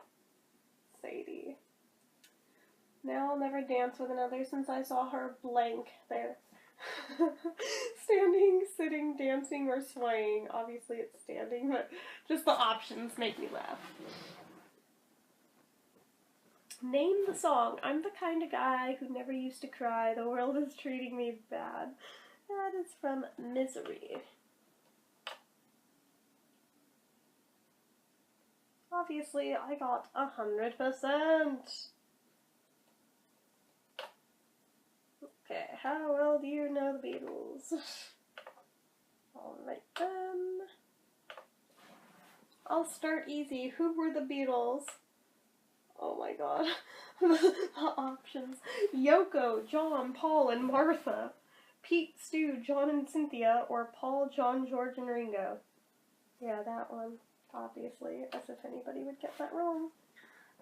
Sadie. Now I'll never dance with another since I saw her blank there. Standing, sitting, dancing, or swaying. Obviously it's standing, but just the options make me laugh. Name the song. I'm the kind of guy who never used to cry. The world is treating me bad. That is from Misery. Obviously, I got 100%. Okay, how well do you know the Beatles? Alright then. I'll start easy. Who were the Beatles? Oh my god. The options. Yoko, John, Paul, and Martha. Pete, Stu, John, and Cynthia, or Paul, John, George, and Ringo. Yeah, that one. Obviously, as if anybody would get that wrong.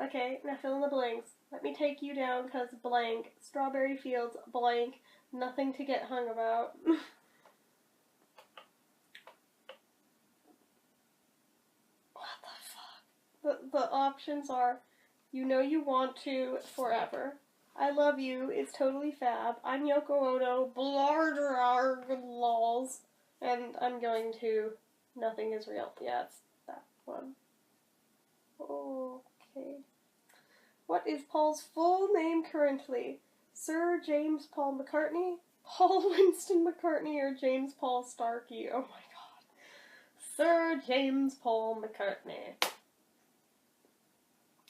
Okay, now fill in the blanks. Let me take you down, cause blank. Strawberry Fields, blank. Nothing to get hung about. What the fuck? The options are, You Know You Want To, Forever. I Love You is Totally Fab. I'm Yoko Ono, blardararg lols. And I'm going to Nothing Is Real. Yeah, it's that one. Okay. What is Paul's full name currently? Sir James Paul McCartney, Paul Winston McCartney, or James Paul Starkey? Oh my god. Sir James Paul McCartney.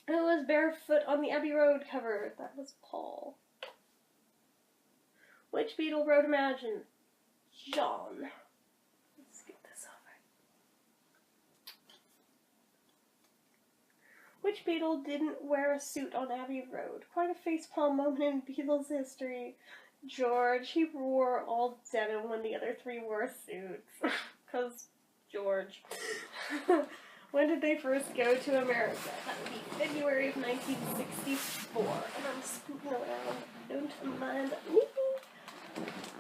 Who was barefoot on the Abbey Road cover? That was Paul. Which Beatle wrote Imagine? John. Let's get this over. Which Beatle didn't wear a suit on Abbey Road? Quite a facepalm moment in Beatles history. George. He wore all denim when the other three wore suits. Because George. When did they first go to America? That would be February of 1964. And I'm scooting around. Don't mind me.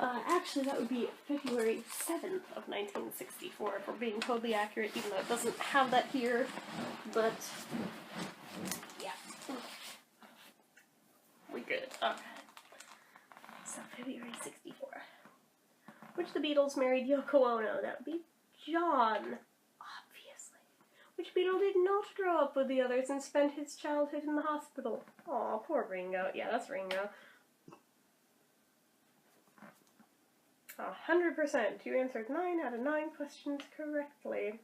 Actually, that would be February 7th of 1964, if we're being totally accurate, even though it doesn't have that here. But, yeah. We're good. Okay. So, February 64. Which of the Beatles married Yoko Ono? That would be John. Which Beatle did not grow up with the others and spent his childhood in the hospital? Aw, poor Ringo. Yeah, that's Ringo. 100%. You answered 9 out of 9 questions correctly.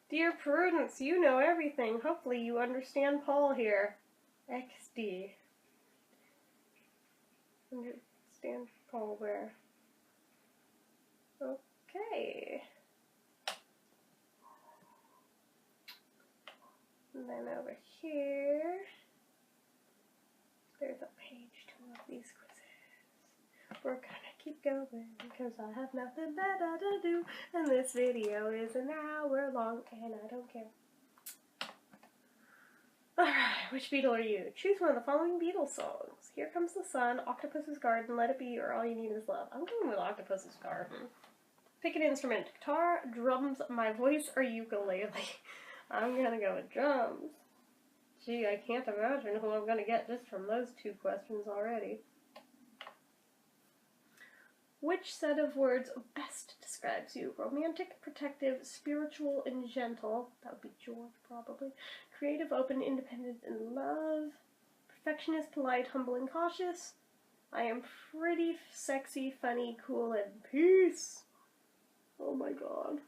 Dear Prudence, you know everything. Hopefully you understand Paul here. XD. stand tall bear. Okay. And then over here, there's a page 2 of these quizzes. We're gonna keep going because I have nothing better to do, and this video is an hour long, and I don't care. Alright, which Beatle are you? Choose one of the following Beatles songs. Here Comes the Sun, Octopus's Garden, Let It Be, or All You Need Is Love. I'm going with Octopus's Garden. Pick an instrument. Guitar, drums, my voice, or ukulele. I'm gonna go with drums. Gee, I can't imagine who I'm gonna get just from those 2 questions already. Which set of words best describes you? Romantic, protective, spiritual, and gentle. That would be George, probably. Creative, open, independent, and love. Perfectionist, polite, humble, and cautious. I am pretty, sexy, funny, cool, and peace. Oh my god.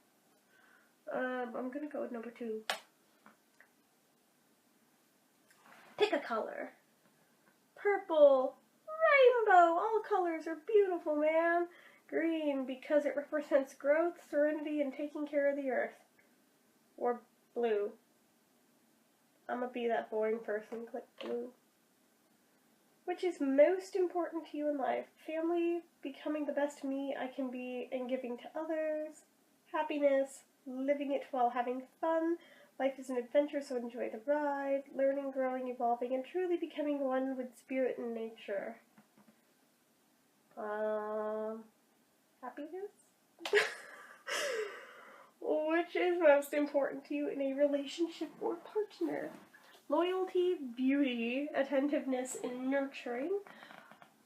I'm gonna go with number 2. Pick a color. Purple. Rainbow! All colors are beautiful, man. Green, because it represents growth, serenity, and taking care of the earth. Or blue. I'm gonna be that boring person. Click blue. Which is most important to you in life? Family, becoming the best me I can be, and giving to others. Happiness, living it while having fun. Life is an adventure, so enjoy the ride. Learning, growing, evolving, and truly becoming one with spirit and nature. Happiness? Which is most important to you in a relationship or partner? Loyalty, beauty, attentiveness, and nurturing.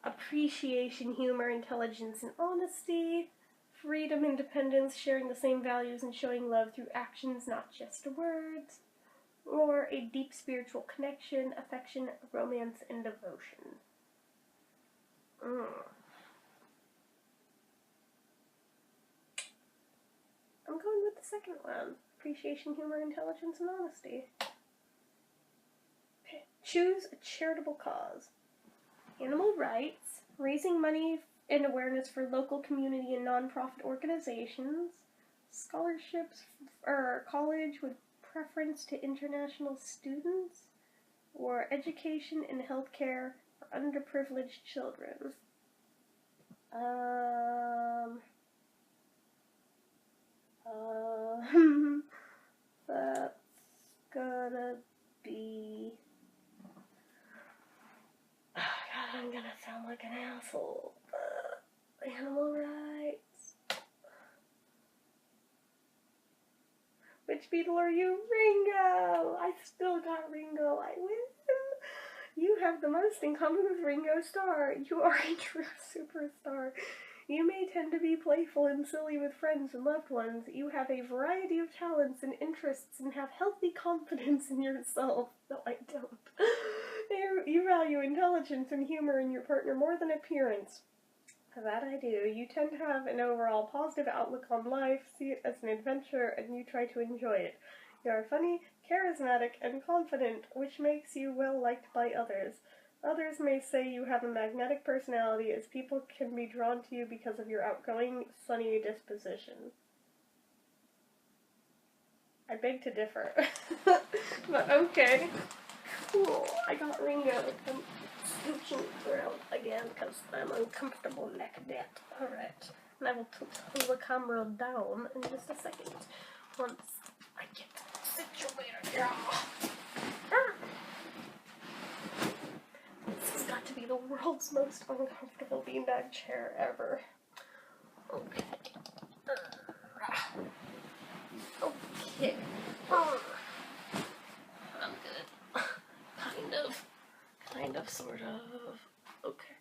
Appreciation, humor, intelligence, and honesty. Freedom, independence, sharing the same values and showing love through actions, not just words. Or a deep spiritual connection, affection, romance, and devotion. I'm going with the second one. Appreciation, humor, intelligence, and honesty. Choose a charitable cause. Animal rights, raising money and awareness for local community and nonprofit organizations, scholarships or college with preference to international students, or education and healthcare for underprivileged children. That's gonna be... Oh god, I'm gonna sound like an asshole. Animal rights. Which Beatle are you? Ringo! I still got Ringo. I win. You have the most in common with Ringo Starr. You are a true superstar. You may tend to be playful and silly with friends and loved ones. You have a variety of talents and interests and have healthy confidence in yourself. No, I don't. You value intelligence and humor in your partner more than appearance. That I do. You tend to have an overall positive outlook on life, see it as an adventure, and you try to enjoy it. You are funny, charismatic, and confident, which makes you well liked by others. Others may say you have a magnetic personality, as people can be drawn to you because of your outgoing, sunny disposition. I beg to differ. But okay. Cool. I got Ringo. I'm scooching around again because I'm uncomfortable like that. Alright. And I will pull the camera down in just a second. Once I get situated. Yeah. This has got to be the world's most uncomfortable beanbag chair ever. Okay. Okay. I'm good. Kind of, sort of. Okay.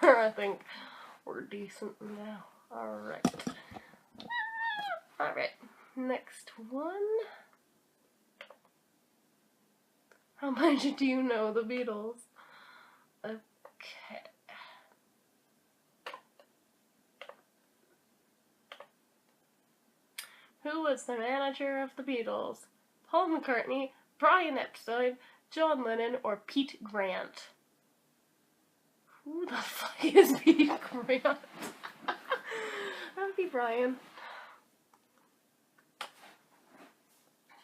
I think we're decent now. Alright. Alright. Next one. How much do you know the Beatles? Okay. Who was the manager of the Beatles? Paul McCartney, Brian Epstein, John Lennon, or Pete Grant? Who the fuck is Peter Grant? That would be Brian.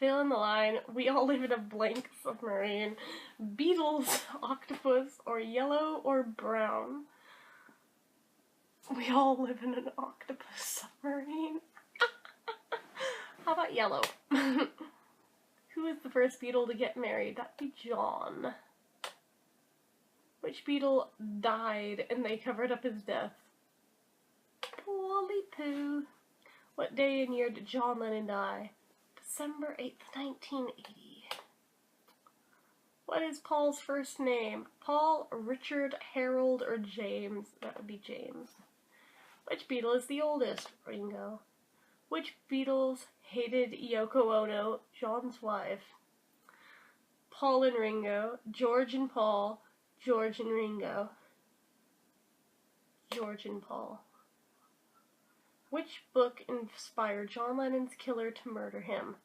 Fill in the line. We all live in a blank submarine. Beatles, octopus, or yellow or brown. We all live in an octopus submarine. How about yellow? Who was the first Beatle to get married? That'd be John. Which Beatle died and they covered up his death? Polly Poo. What day and year did John Lennon die? December 8th, 1980. What is Paul's first name? Paul, Richard, Harold, or James? That would be James. Which Beatle is the oldest? Ringo. Which Beatles hated Yoko Ono? John's wife. Paul and Ringo. George and Paul. George and Ringo. George and Paul. Which book inspired John Lennon's killer to murder him?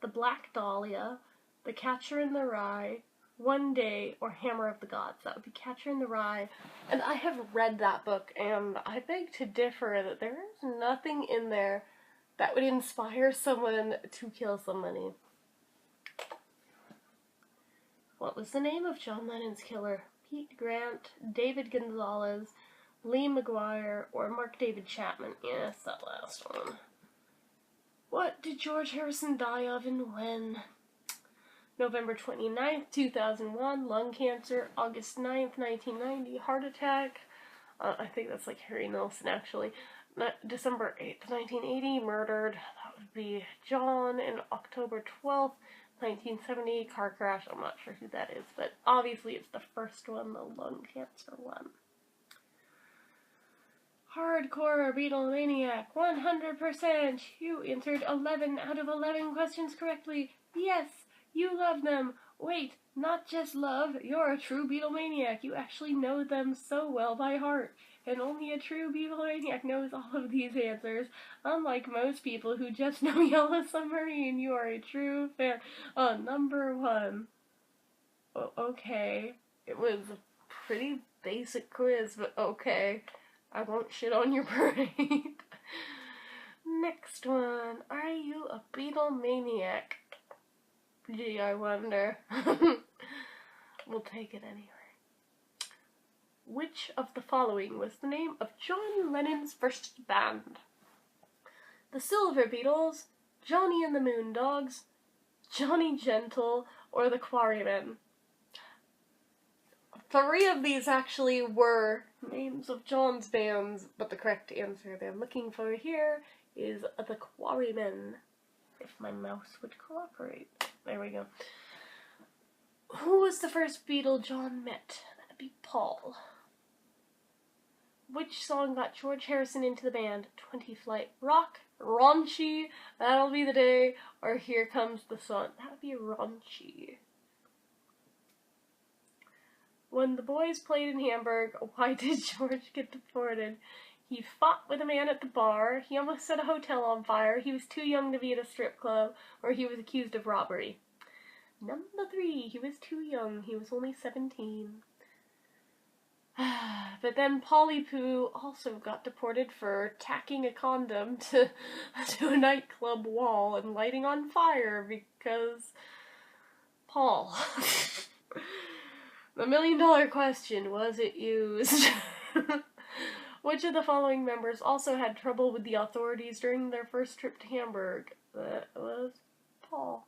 The Black Dahlia, The Catcher in the Rye, One Day, or Hammer of the Gods? That would be Catcher in the Rye. And I have read that book, and I beg to differ that there is nothing in there that would inspire someone to kill somebody. What was the name of John Lennon's killer? Pete Grant, David Gonzalez, Lee McGuire, or Mark David Chapman? Yes, that last one. What did George Harrison die of and when? November 29th, 2001, lung cancer. August 9th, 1990, heart attack. I think that's like Harry Nilsson, actually. December 8th, 1980, murdered. That would be John. And October 12th, 1970, car crash. I'm not sure who that is, but obviously it's the first one, the lung cancer one. Hardcore Beatlemaniac, 100%. You answered 11 out of 11 questions correctly. Yes, you love them. Wait, not just love, you're a true Beatlemaniac. You actually know them so well by heart. And only a true Beatlemaniac knows all of these answers. Unlike most people who just know Yellow Submarine, you are a true fan. Number 1. Oh, okay. It was a pretty basic quiz, but okay. I won't shit on your parade. Next one. Are you a Beatlemaniac? Gee, I wonder. We'll take it anyway. Which of the following was the name of John Lennon's first band? The Silver Beatles, Johnny and the Moondogs, Johnny Gentle, or the Quarrymen? 3 of these actually were names of John's bands, but the correct answer they're looking for here is the Quarrymen. If my mouse would cooperate. There we go. Who was the first Beatle John met? That'd be Paul. Which song got George Harrison into the band? 20 Flight Rock, Raunchy, That'll Be the Day, or Here Comes the Sun? That would be Raunchy. When the boys played in Hamburg, why did George get deported? He fought with a man at the bar, he almost set a hotel on fire, he was too young to be at a strip club, or he was accused of robbery. Number 3, he was too young, he was only 17. But then Polly Poo also got deported for tacking a condom to a nightclub wall and lighting on fire because Paul. The $1 million question, was it used? Which of the following members also had trouble with the authorities during their first trip to Hamburg? That was Paul.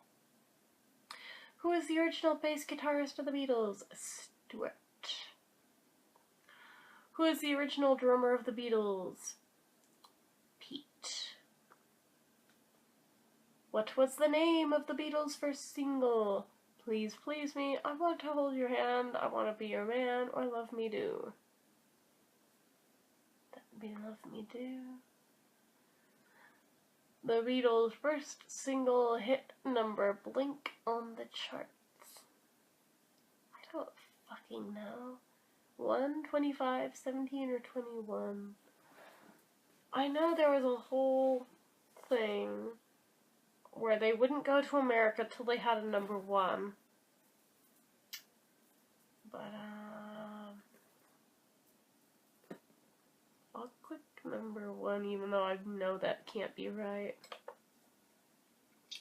Who is the original bass guitarist of the Beatles? Stuart. Who is the original drummer of the Beatles? Pete. What was the name of the Beatles' first single? Please Please Me, I Want to Hold Your Hand, I Want to Be Your Man, or Love Me Do? That would be Love Me Do. The Beatles' first single hit number, Blink on the charts. I don't fucking know. 1, 25, 17, or 21. I know there was a whole thing where they wouldn't go to America till they had a number 1. But, click number 1, even though I know that can't be right.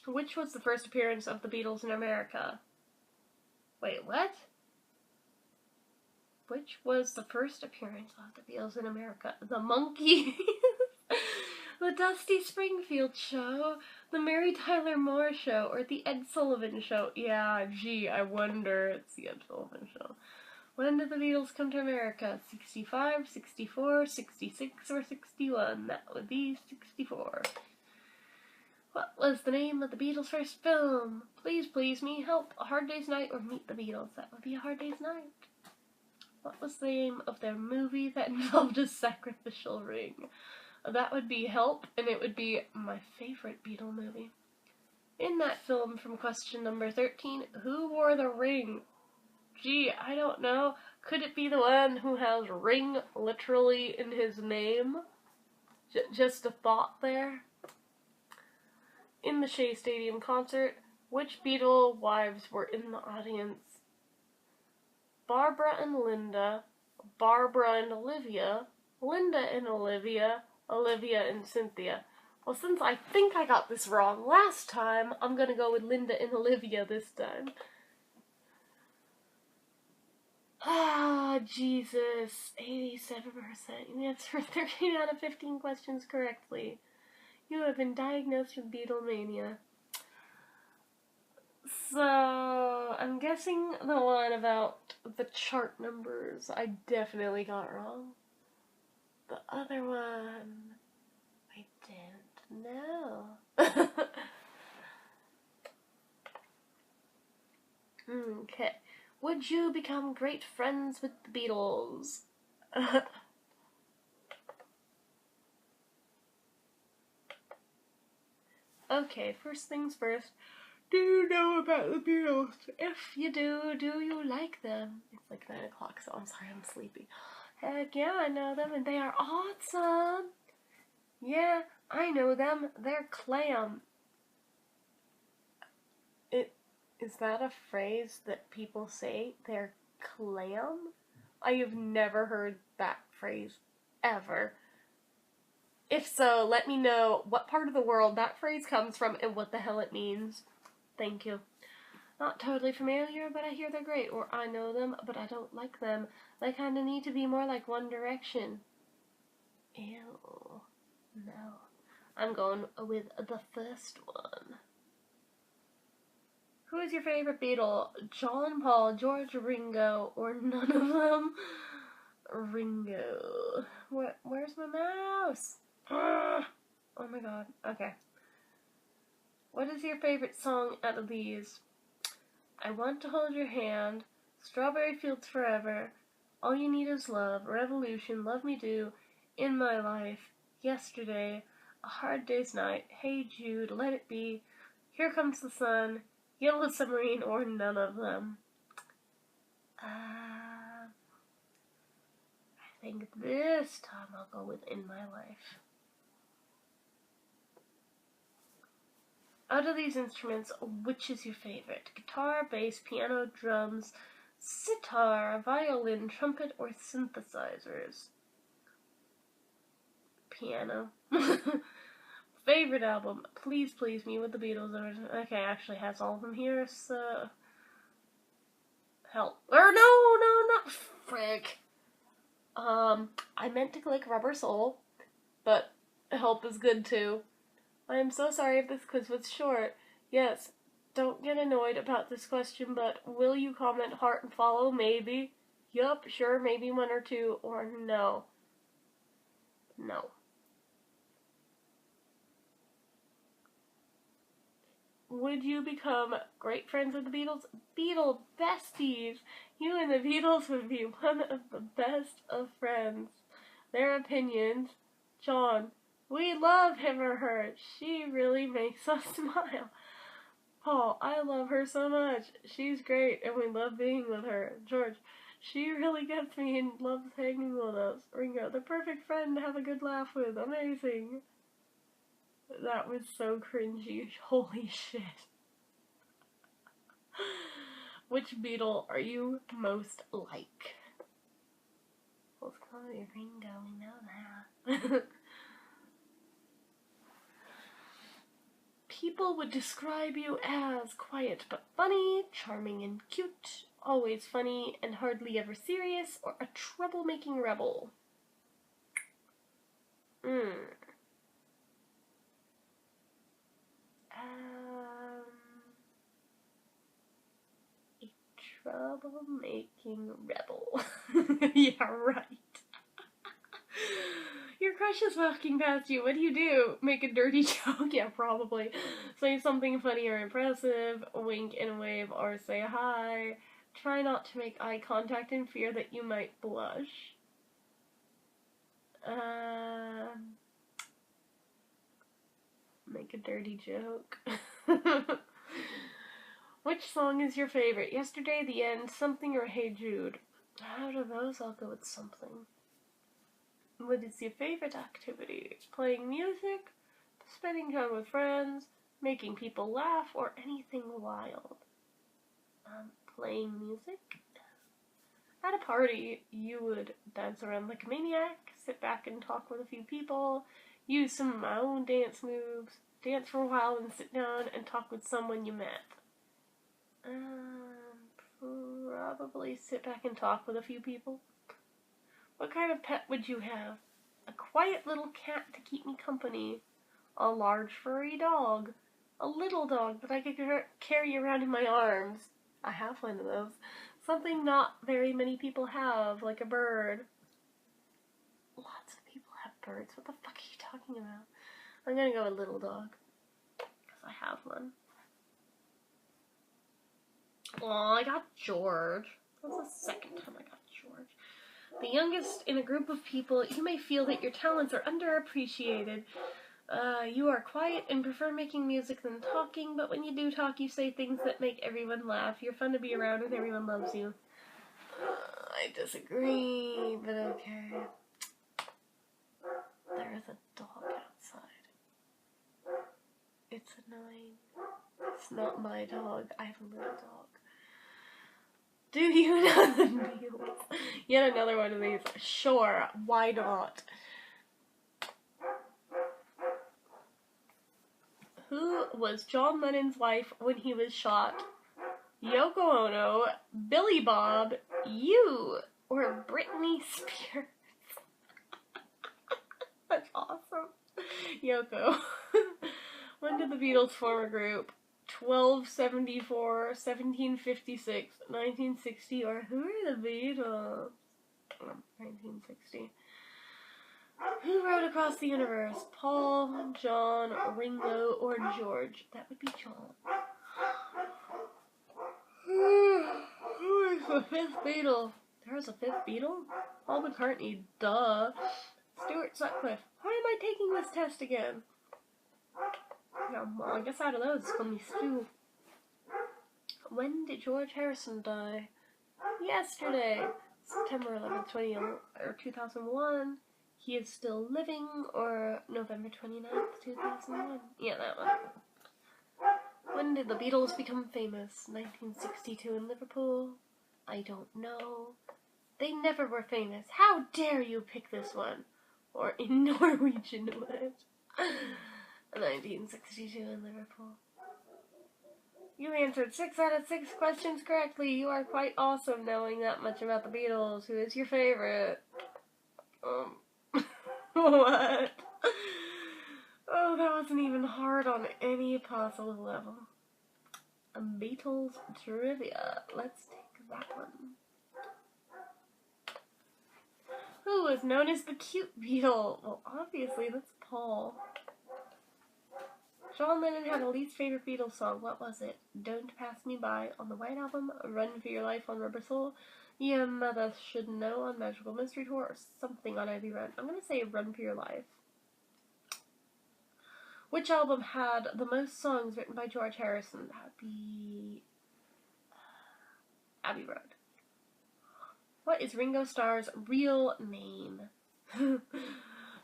Which was the first appearance of the Beatles in America? Wait, what? Which was the first appearance of the Beatles in America? The Monkees, the Dusty Springfield Show, the Mary Tyler Moore Show, or the Ed Sullivan Show? Yeah, gee, I wonder. It's the Ed Sullivan Show. When did the Beatles come to America? 65, 64, 66, or 61? That would be 64. What was the name of the Beatles' first film? Please, please me, help, A Hard Day's Night, or Meet the Beatles? That would be A Hard Day's Night. What was the name of their movie that involved a sacrificial ring? That would be Help, and it would be my favorite Beatle movie. In that film, from question number 13, who wore the ring? Gee, I don't know. Could it be the one who has ring literally in his name? Just a thought there. In the Shea Stadium concert, which Beatle wives were in the audience? Barbara and Linda, Barbara and Olivia, Linda and Olivia, Olivia and Cynthia. Well, since I think I got this wrong last time, I'm gonna go with Linda and Olivia this time. Ah, Jesus. 87%. You answered 13 out of 15 questions correctly. You have been diagnosed with Beatlemania. So, I'm guessing the one about the chart numbers I definitely got wrong. The other one, I didn't know. Okay. Would you become great friends with the Beatles? Okay, first things first. Do you know about the Beatles? If you do you like them? It's like 9 o'clock, so I'm sorry, I'm sleepy. Heck yeah, I know them, and they are awesome. Yeah, I know them. They're clam. Is that a phrase that people say? They're clam? I have never heard that phrase ever. If so, let me know what part of the world that phrase comes from and what the hell it means. Thank you. Not totally familiar, but I hear they're great. Or I know them, but I don't like them. They kind of need to be more like One Direction. Ew. No. I'm going with the first one. Who is your favorite Beatle? John, Paul, George, Ringo, or none of them? Ringo. Where's my mouse? Oh my god. Okay. What is your favorite song out of these? I Want to Hold Your Hand, Strawberry Fields Forever, All You Need Is Love, Revolution, Love Me Do, In My Life, Yesterday, A Hard Day's Night, Hey Jude, Let It Be, Here Comes the Sun, Yellow Submarine, or none of them? I think this time I'll go with In My Life. Out of these instruments, which is your favorite? Guitar, bass, piano, drums, sitar, violin, trumpet, or synthesizers? Piano. Favorite album? Please Please Me with the Beatles. Okay, actually has all of them here, so... Help. Or no, not frick. I meant to click Rubber Soul, but Help is good too. I am so sorry if this quiz was short. Yes, don't get annoyed about this question, but will you comment heart and follow? Maybe. Yup, sure, maybe 1 or 2, or no. No. Would you become great friends with the Beatles? Beatle besties! You and the Beatles would be one of the best of friends. Their opinions. John. We love him or her. She really makes us smile. Paul, I love her so much. She's great and we love being with her. George, she really gets me and loves hanging with us. Ringo, the perfect friend to have a good laugh with. Amazing. That was so cringy. Holy shit. Which Beatle are you most like? Let's go Oh, you're Ringo, we know that. People would describe you as quiet but funny, charming and cute, always funny and hardly ever serious, or a troublemaking rebel. A troublemaking rebel. Yeah, right. Your crush is walking past you. What do? Make a dirty joke? Yeah, probably. Say something funny or impressive, wink and wave, or say hi. Try not to make eye contact in fear that you might blush. Make a dirty joke. Which song is your favorite? Yesterday, The End, Something, or Hey Jude? Out of those, I'll go with Something. What is your favorite activity? Playing music, spending time with friends, making people laugh, or anything wild? Playing music. At a party, you would dance around like a maniac, sit back and talk with a few people, use some of my own dance moves, dance for a while and sit down and talk with someone you met. Probably sit back and talk with a few people. What kind of pet would you have? A quiet little cat to keep me company. A large furry dog. A little dog that I could carry around in my arms. I have one of those. Something not very many people have, like a bird. Lots of people have birds. What the fuck are you talking about? I'm gonna go with little dog. Because I have one. Aw, I got George. That was the second time I got George. The youngest in a group of people, you may feel that your talents are underappreciated. You are quiet and prefer making music than talking, but when you do talk, you say things that make everyone laugh. You're fun to be around and everyone loves you. I disagree, but okay. There is a dog outside. It's annoying. It's not my dog. I have a little dog. Do you know the Beatles? Yet another one of these. Sure, why not? Who was John Lennon's wife when he was shot? Yoko Ono, Billy Bob, you, or Britney Spears? That's awesome. Yoko. When did the Beatles form a group? 1274, 1756, 1960, or who are the Beatles? 1960. Who wrote Across the Universe? Paul, John, Ringo, or George? That would be John. Who is the fifth Beatle? There was a fifth Beatle? Paul McCartney, duh. Stuart Sutcliffe. Why am I taking this test again? Yeah, well, I guess out of those, it's gonna be Stu. When did George Harrison die? Yesterday, September 11th, 2001. He is still living, or November 29th, 2001. Yeah, that one. When did the Beatles become famous? 1962 in Liverpool? I don't know. They never were famous. How dare you pick this one? Or in Norwegian wood. 1962 in Liverpool. You answered 6 out of 6 questions correctly. You are quite awesome knowing that much about the Beatles. Who is your favorite? What? Oh, that wasn't even hard on any possible level. Beatles trivia. Let's take that one. Who was known as the cute Beatle? Well, obviously, that's Paul. John Lennon had a least favorite Beatles song. What was it? Don't Pass Me By on the White Album, Run for Your Life on Rubber Soul, Your Mother Should Know on Magical Mystery Tour, or something on Abbey Road. I'm going to say Run for Your Life. Which album had the most songs written by George Harrison? That would be Abbey Road. What is Ringo Starr's real name?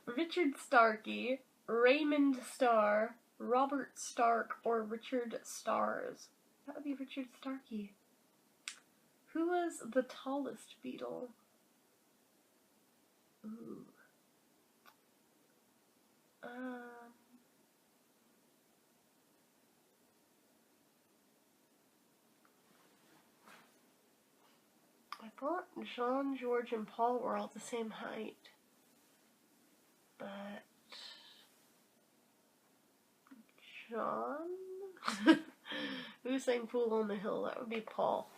Richard Starkey, Raymond Starr, Robert Stark, or Richard Starrs? That would be Richard Starkey. Who was the tallest Beatle? thought John, George, and Paul were all the same height. But John? Who sang Fool on the Hill? That would be Paul.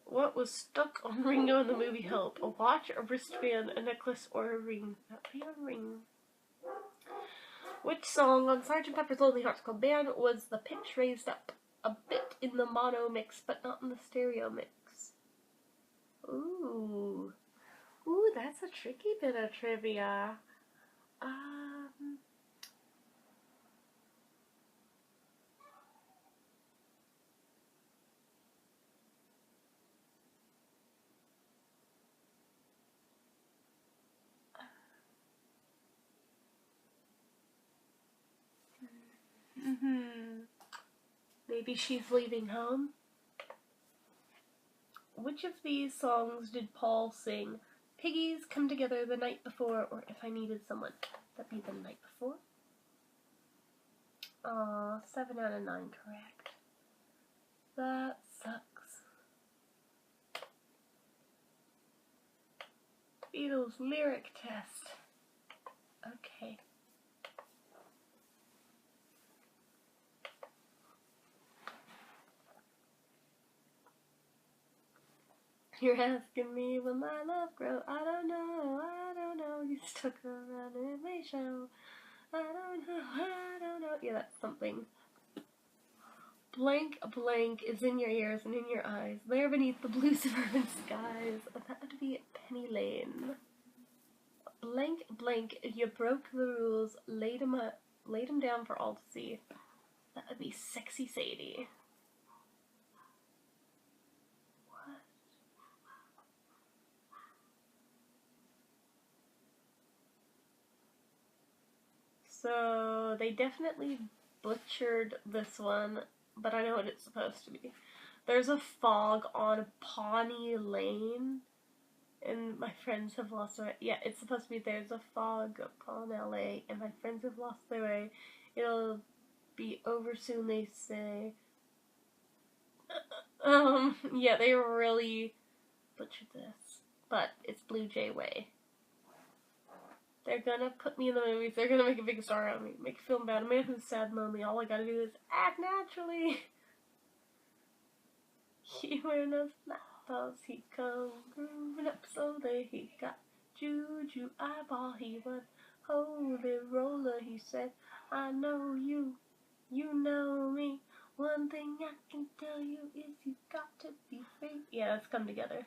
What was stuck on Ringo in the movie Help? A watch, a wristband, a necklace, or a ring? That would be a ring. Which song on Sgt. Pepper's Lonely Hearts Club Band was the pitch raised up a bit in the mono mix, but not in the stereo mix? Ooh. Ooh, that's a tricky bit of trivia. Maybe She's Leaving Home? Which of these songs did Paul sing? Piggies, Come Together, The Night Before, or If I Needed Someone? That'd be The Night Before. Aw, 7 out of 9 correct. That sucks. Beatles lyric test. Okay. You're asking me, will my love grow? I don't know, I don't know. You stuck around in my show. I don't know, I don't know. Yeah, that's something. Blank, blank is in your ears and in your eyes. There beneath the blue suburban skies. That would be Penny Lane. Blank, blank, you broke the rules, laid 'em down for all to see. That would be Sexy Sadie. So, they definitely butchered this one, but I know what it's supposed to be. There's a fog on Pawnee Lane, and my friends have lost their way. Yeah, it's supposed to be there's a fog upon LA, and my friends have lost their way. It'll be over soon, they say. Yeah, they really butchered this, but it's Blue Jay Way. They're gonna put me in the movies. They're gonna make a big star out of me. Make a film about a man who's sad and lonely. All I gotta do is act naturally. He wearing those flap-balls. He come grooving up slowly. He got juju eyeball. He was holy roller. He said, I know you. You know me. One thing I can tell you is you got to be free. Yeah, let's come together.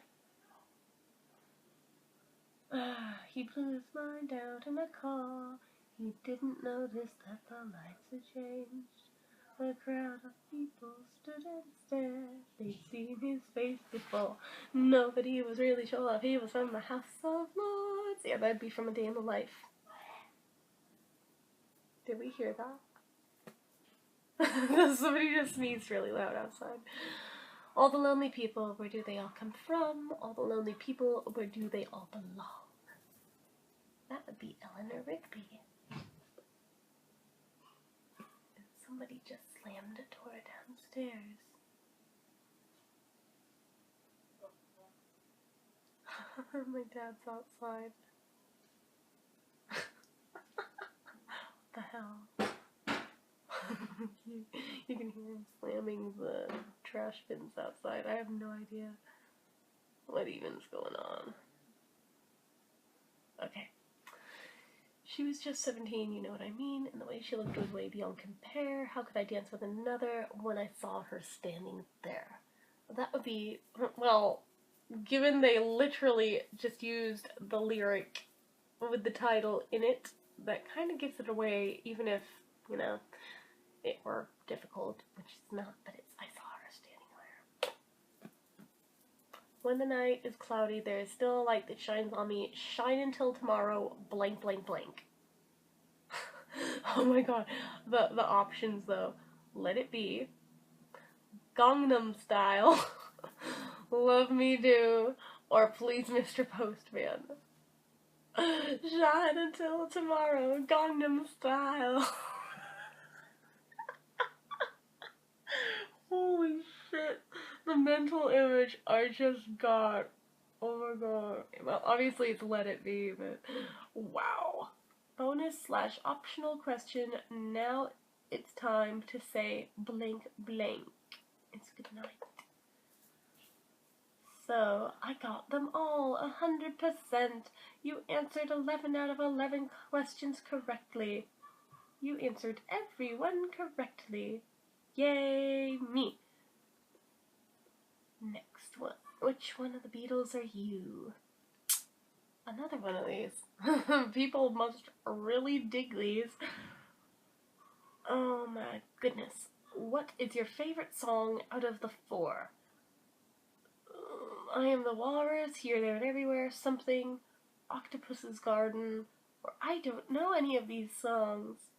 He blew his mind out in a car. He didn't notice that the lights had changed. A crowd of people stood and stared. They'd seen his face before. Nobody was really sure if he was from the House of Lords. Yeah, that'd be from A Day in the Life. Did we hear that? Somebody just sneezed really loud outside. All the lonely people, where do they all come from? All the lonely people, where do they all belong? That would be Eleanor Rigby. And somebody just slammed a door downstairs. My dad's outside. What the hell? You can hear him slamming the trash bins outside. I have no idea what even's going on. Okay. She was just 17, you know what I mean, and the way she looked was way beyond compare. How could I dance with another when I saw her standing there? That would be, well, given they literally just used the lyric with the title in it, that kind of gives it away, even if, you know, it were difficult, which it's not, but it's, I saw her standing there. When the night is cloudy, there is still a light that shines on me. Shine until tomorrow, blank, blank, blank. Oh my god. The options, though. Let It Be. Gangnam Style. Love Me Do. Or Please Mr. Postman. Shine until tomorrow, Gangnam Style. Holy shit. The mental image I just got. Oh my god. Well, obviously it's Let It Be, but wow. Bonus/optional question. Now it's time to say blank blank. It's good night. So, I got them all, 100%. You answered 11 out of 11 questions correctly. You answered every one correctly. Yay, me. Next one. Which one of the Beatles are you? Another one of these. People must really dig these. Oh my goodness. What is your favorite song out of the 4? I Am the Walrus, Here, There, and Everywhere, Something, Octopus's Garden, or I don't know any of these songs.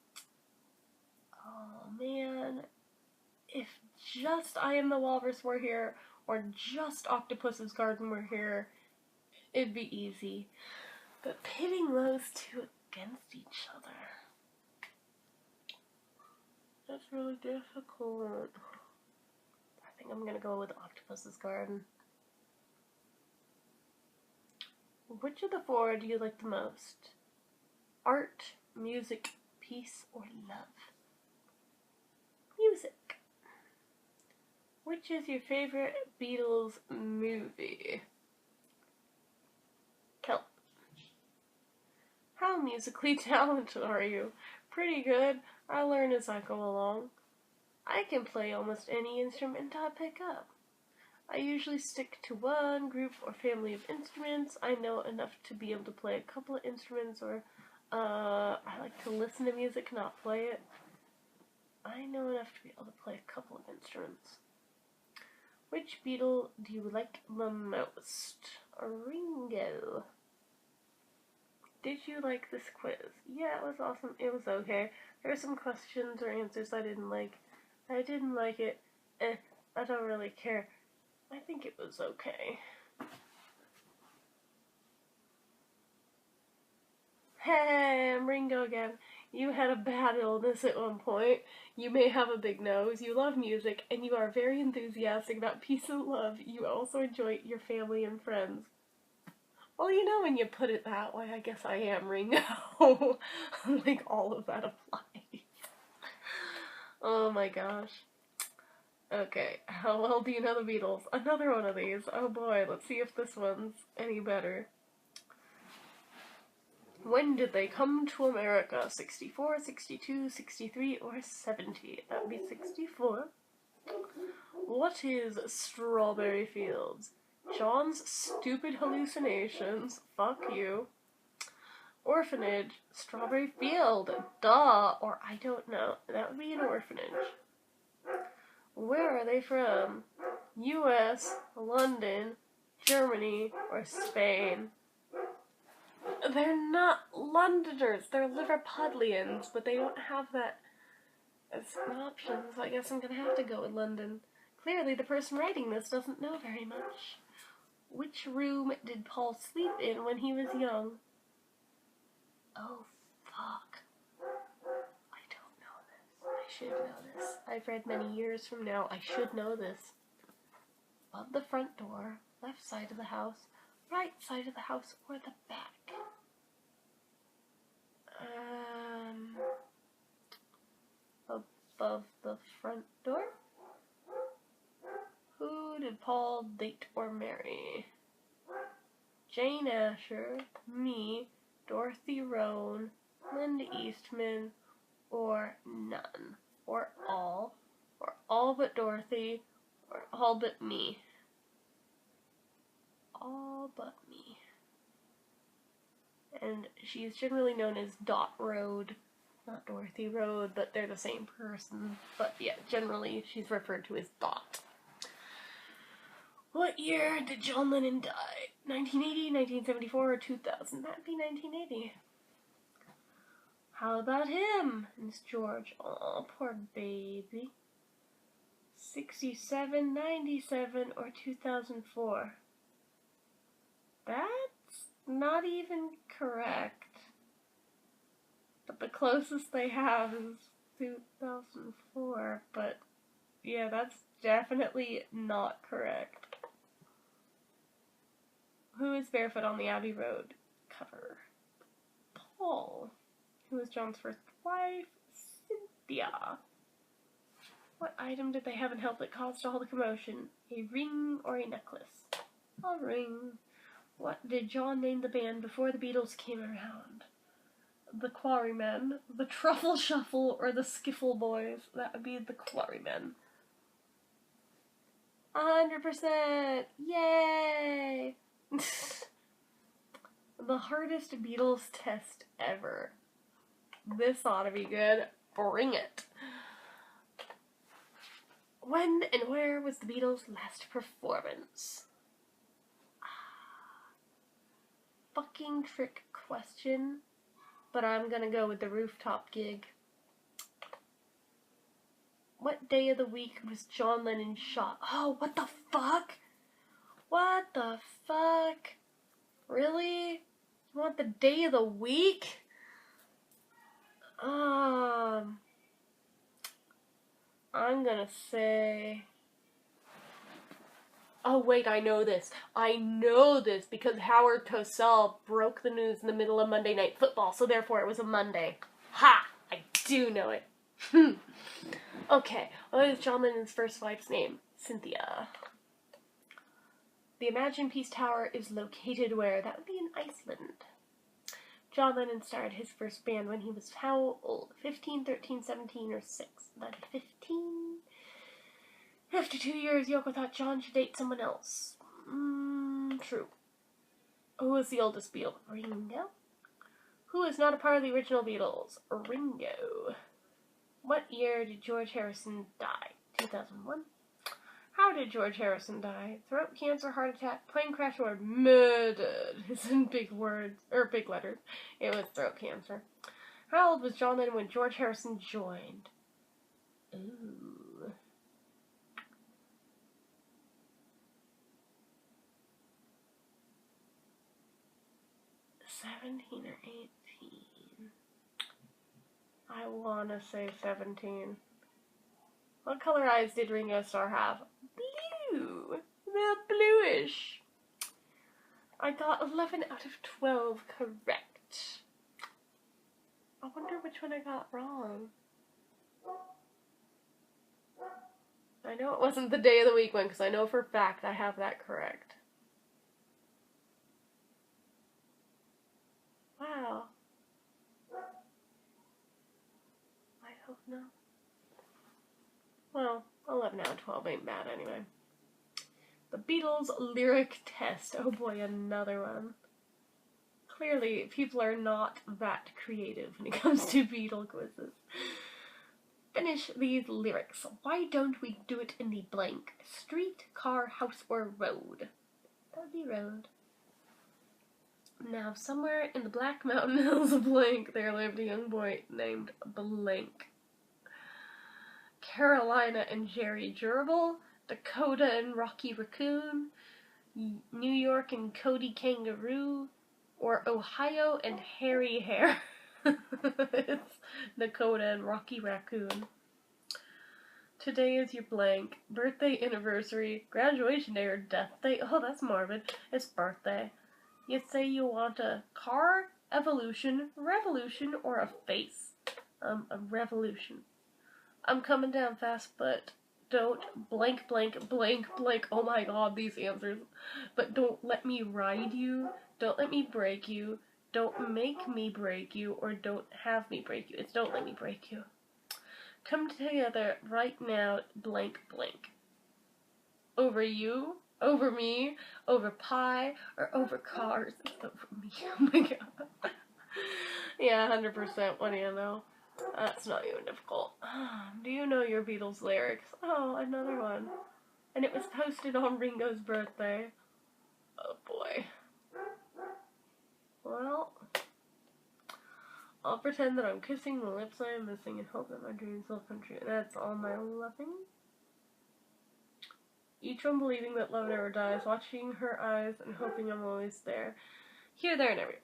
Oh man. If just I Am the Walrus were here, or just Octopus's Garden were here, it'd be easy. But pitting those two against each other, that's really difficult. I think I'm gonna go with Octopus's Garden. Which of the 4 do you like the most? Art, music, peace, or love? Music. Which is your favorite Beatles movie? Kelp. How musically talented are you? Pretty good. I learn as I go along. I can play almost any instrument I pick up. I usually stick to one group or family of instruments. I know enough to be able to play a couple of instruments, or I like to listen to music, not play it. I know enough to be able to play a couple of instruments. Which Beatle do you like the most? Ringo. Did you like this quiz? Yeah, it was awesome. It was okay. There were some questions or answers I didn't like. I didn't like it. I don't really care. I think it was okay. Hey, I'm Ringo again. You had a bad illness at one point. You may have a big nose. You love music, and you are very enthusiastic about peace and love. You also enjoy your family and friends. Well, you know, when you put it that way, I guess I am Ringo. I think all of that applies. Oh my gosh. Okay, how well do you know the Beatles? Another one of these. Oh boy, let's see if this one's any better. When did they come to America? 64, 62, 63, or 70? That would be 64. What is Strawberry Fields? John's Stupid Hallucinations. Fuck you. Orphanage. Strawberry Field. Duh. Or I don't know. That would be an orphanage. Where are they from? US, London, Germany, or Spain? They're not Londoners, they're Liverpudlians, but they don't have that as an option, so I guess I'm gonna have to go with London. Clearly the person writing this doesn't know very much. Which room did Paul sleep in when he was young? Oh, fuck. I don't know this. I should know this. I've read many years from now. I should know this. Above the front door, left side of the house, right side of the house, or the back? Above the front door? Who did Paul date or marry? Jane Asher, me, Dorothy Roan, Linda Eastman, or none, or all but Dorothy, or all but me. All but me. And she's generally known as Dot Road, not Dorothy Road, but they're the same person. But yeah, generally she's referred to as Dot. What year did John Lennon die? 1980, 1974, or 2000? That'd be 1980. How about him? Miss George. Aw, poor baby. 67, 97, or 2004? That's not even correct. But the closest they have is 2004. But yeah, that's definitely not correct. Who is barefoot on the Abbey Road cover? Paul. Who was John's first wife? Cynthia. What item did they have in help that caused all the commotion? A ring or a necklace? A ring. What did John name the band before the Beatles came around? The Quarrymen, the Truffle Shuffle, or the Skiffle Boys? That would be the Quarrymen. 100%! Yay! The hardest Beatles test ever. This ought to be good. Bring it. When and where was the Beatles' last performance? Fucking trick question. But I'm gonna go with the rooftop gig. What day of the week was John Lennon shot? Oh, what the fuck? What the fuck? Really? You want the day of the week? I'm gonna say... Oh wait, I know this. I know this because Howard Cosell broke the news in the middle of Monday Night Football, so therefore it was a Monday. Ha! I do know it. Okay, what is John Lennon's first wife's name? Cynthia. The Imagine Peace Tower is located where? That would be in Iceland. John Lennon started his first band when he was how old? 15, 13, 17, or 6? That'd be 15? After 2 years, Yoko thought John should date someone else. True. Who was the oldest Beatle? Ringo? Who is not a part of the original Beatles? Ringo. What year did George Harrison die? 2001. How did George Harrison die? Throat cancer, heart attack, plane crash, or murdered? It's in big words, or big letters. It was throat cancer. How old was John Lennon when George Harrison joined? Ooh. 17 or 18? I wanna say 17. What color eyes did Ringo Starr have? Blue! They're bluish. I got 11 out of 12 correct. I wonder which one I got wrong. I know it wasn't the day of the week one, because I know for a fact I have that correct. Wow. I hope not. Well, 11 out of 12 ain't bad anyway. The Beatles lyric test. Oh boy, another one. Clearly, people are not that creative when it comes to Beatle quizzes. Finish these lyrics. Why don't we do it in the blank? Street, car, house, or road? That would be road. Now, somewhere in the Black Mountain Hills of blank, there lived a young boy named blank. Carolina and Jerry Gerbil, Dakota and Rocky Raccoon, New York and Cody Kangaroo, or Ohio and Harry Hare. It's Dakota and Rocky Raccoon. Today is your blank. Birthday, anniversary, graduation day, or death day. Oh, that's morbid. It's birthday. You say you want a car, evolution, revolution, or a face. A revolution. I'm coming down fast, but don't blank, blank, blank, blank. Oh my god, these answers. But don't let me ride you. Don't let me break you. Don't make me break you, or don't have me break you. It's don't let me break you. Come together right now, blank, blank. Over you, over me, over pie, or over cars. It's over me. Oh my god. Yeah, 100%. What do you know? That's not even difficult. Do you know your Beatles lyrics? Oh, another one. And it was posted on Ringo's birthday. Oh boy. Well, I'll pretend that I'm kissing the lips I am missing and hope that my dreams will come true. That's all my loving. Each one believing that love never dies, watching her eyes and hoping I'm always there. Here, there, and everywhere.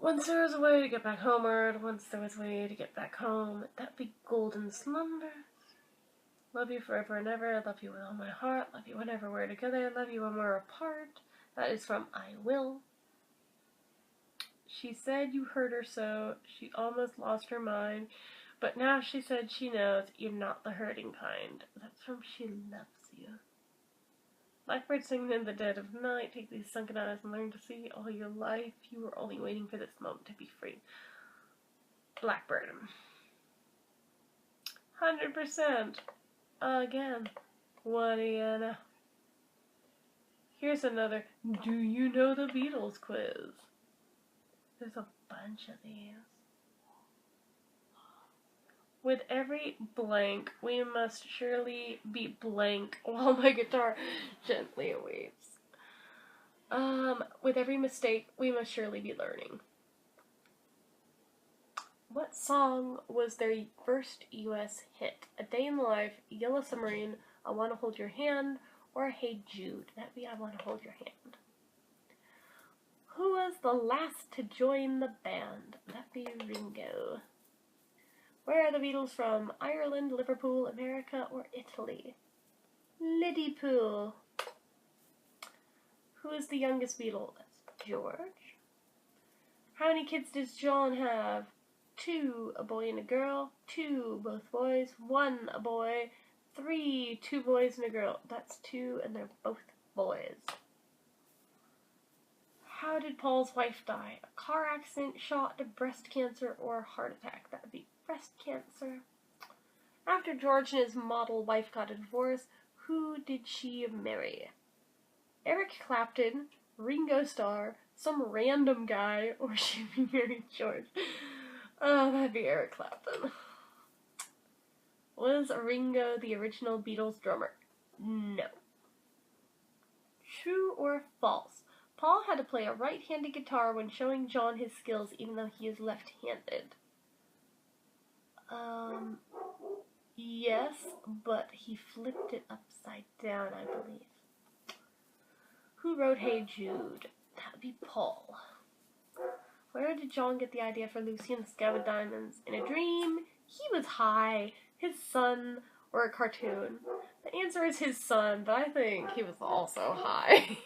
Once there was a way to get back homeward, once there was a way to get back home, that big golden slumber. Love you forever and ever. Love you with all my heart. Love you whenever we're together. Love you when we're apart. That is from I Will. She said you hurt her so. She almost lost her mind. But now she said she knows you're not the hurting kind. That's from She Loves You. Blackbird singing in the dead of night. Take these sunken eyes and learn to see all your life. You were only waiting for this moment to be free. Blackbird. 100%. Again. What do you know? Here's another Do You Know the Beatles quiz. There's a bunch of these. With every blank, we must surely be blank while my guitar gently awaits. With every mistake, we must surely be learning. What song was their first U.S. hit? A Day in the Life, Yellow Submarine, I Want to Hold Your Hand, or Hey Jude? That'd be I Want to Hold Your Hand. Who was the last to join the band? That'd be Ringo. Where are the Beatles from? Ireland, Liverpool, America, or Italy? Liverpool. Who is the youngest Beatle? That's George. How many kids does John have? 2, a boy and a girl. 2, both boys. 1, a boy. 3, 2 boys and a girl. That's 2, and they're both boys. How did Paul's wife die? A car accident, shot, breast cancer, or heart attack? That would be breast cancer. After George and his model wife got a divorce, who did she marry? Eric Clapton, Ringo Starr, some random guy, or she married George? Oh, that'd be Eric Clapton. Was Ringo the original Beatles drummer? No. True or false? Paul had to play a right-handed guitar when showing John his skills, even though he is left-handed. Yes, but he flipped it upside down, I believe. Who wrote Hey Jude? That would be Paul. Where did John get the idea for Lucy and the Sky with Diamonds? In a dream? He was high. His son, or a cartoon? The answer is his son, but I think he was also high.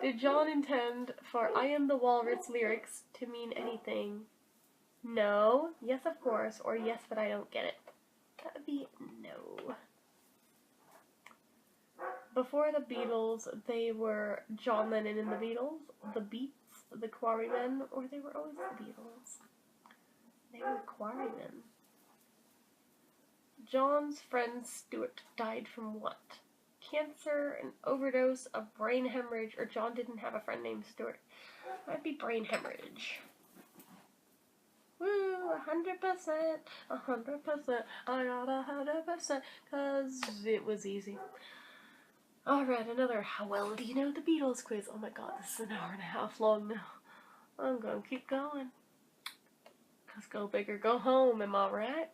Did John intend for I Am the Walrus lyrics to mean anything? No, yes of course, or yes but I don't get it. That would be no. Before the Beatles, they were John Lennon and the Beatles, the Beats, the Quarrymen, or they were always the Beatles. They were Quarrymen. John's friend Stuart died from what? Cancer, an overdose, a brain hemorrhage, or John didn't have a friend named Stuart. Might be brain hemorrhage. Woo, 100%, 100%, I got 100%, cause it was easy. Alright, another How Well Do You Know the Beatles quiz. Oh my god, this is an hour and a half long now. I'm gonna keep going. Cause go big or go home, am I right?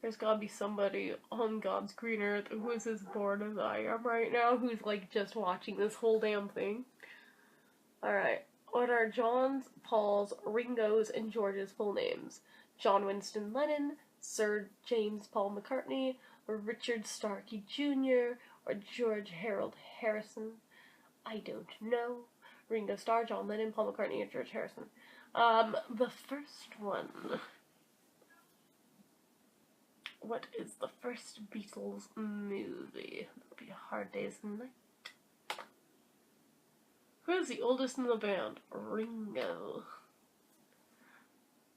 There's gotta be somebody on God's green earth who is as bored as I am right now, who's like just watching this whole damn thing. Alright, what are John's, Paul's, Ringo's, and George's full names? John Winston Lennon, Sir James Paul McCartney, or Richard Starkey Jr., or George Harold Harrison? I don't know. Ringo Starr, John Lennon, Paul McCartney, or George Harrison? The first one. What is the first Beatles movie? That'll be A Hard Day's Night. Who is the oldest in the band? Ringo.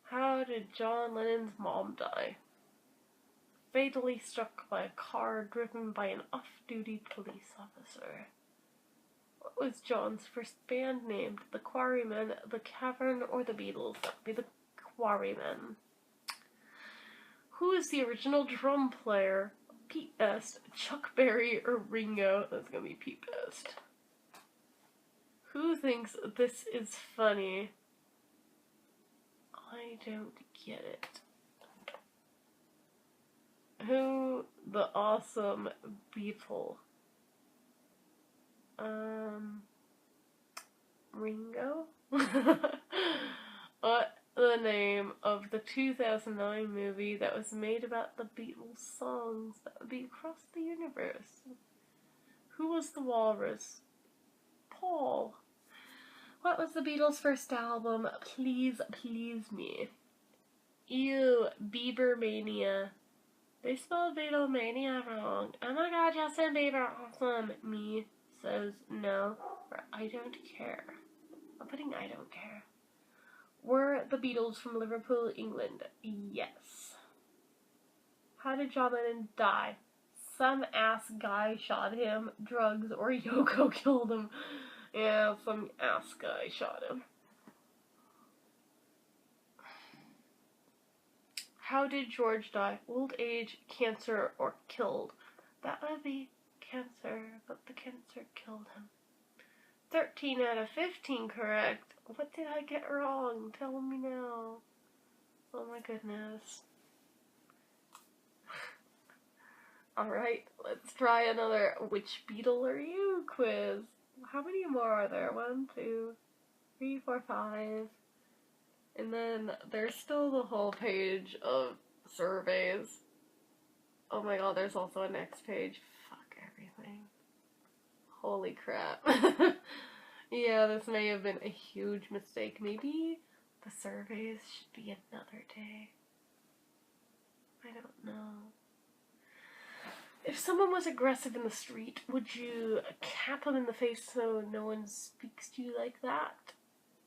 How did John Lennon's mom die? Fatally struck by a car driven by an off-duty police officer. What was John's first band named? The Quarrymen, The Cavern, or The Beatles? That would be The Quarrymen. Who is the original drum player? Pete Best, Chuck Berry, or Ringo? That's gonna be Pete Best. Who thinks this is funny? I don't get it. Who the awesome Beatle? Ringo? What the the name of the 2009 movie that was made about the Beatles songs that would be across the universe? Who was the walrus? Paul. What was the Beatles' first album? Please Please Me. Ew, Biebermania. They spelled Beatlemania wrong. Oh my god, Justin Bieber, awesome. Me says no, or I don't care. I'm putting I don't care. Were the Beatles from Liverpool, England? Yes. How did John Lennon die? Some ass guy shot him, drugs, or Yoko killed him. Yeah, some ass guy shot him. How did George die? Old age, cancer, or killed? That would be cancer, but the cancer killed him. 13 out of 15 correct. What did I get wrong? Tell me now. Oh my goodness. Alright, let's try another which Beatle are you quiz. How many more are there? 1, 2, 3, 4, 5. And then there's still the whole page of surveys. Oh my god, there's also a next page. Fuck everything. Holy crap. Yeah, this may have been a huge mistake. Maybe the surveys should be another day. I don't know. If someone was aggressive in the street, would you cap them in the face so no one speaks to you like that?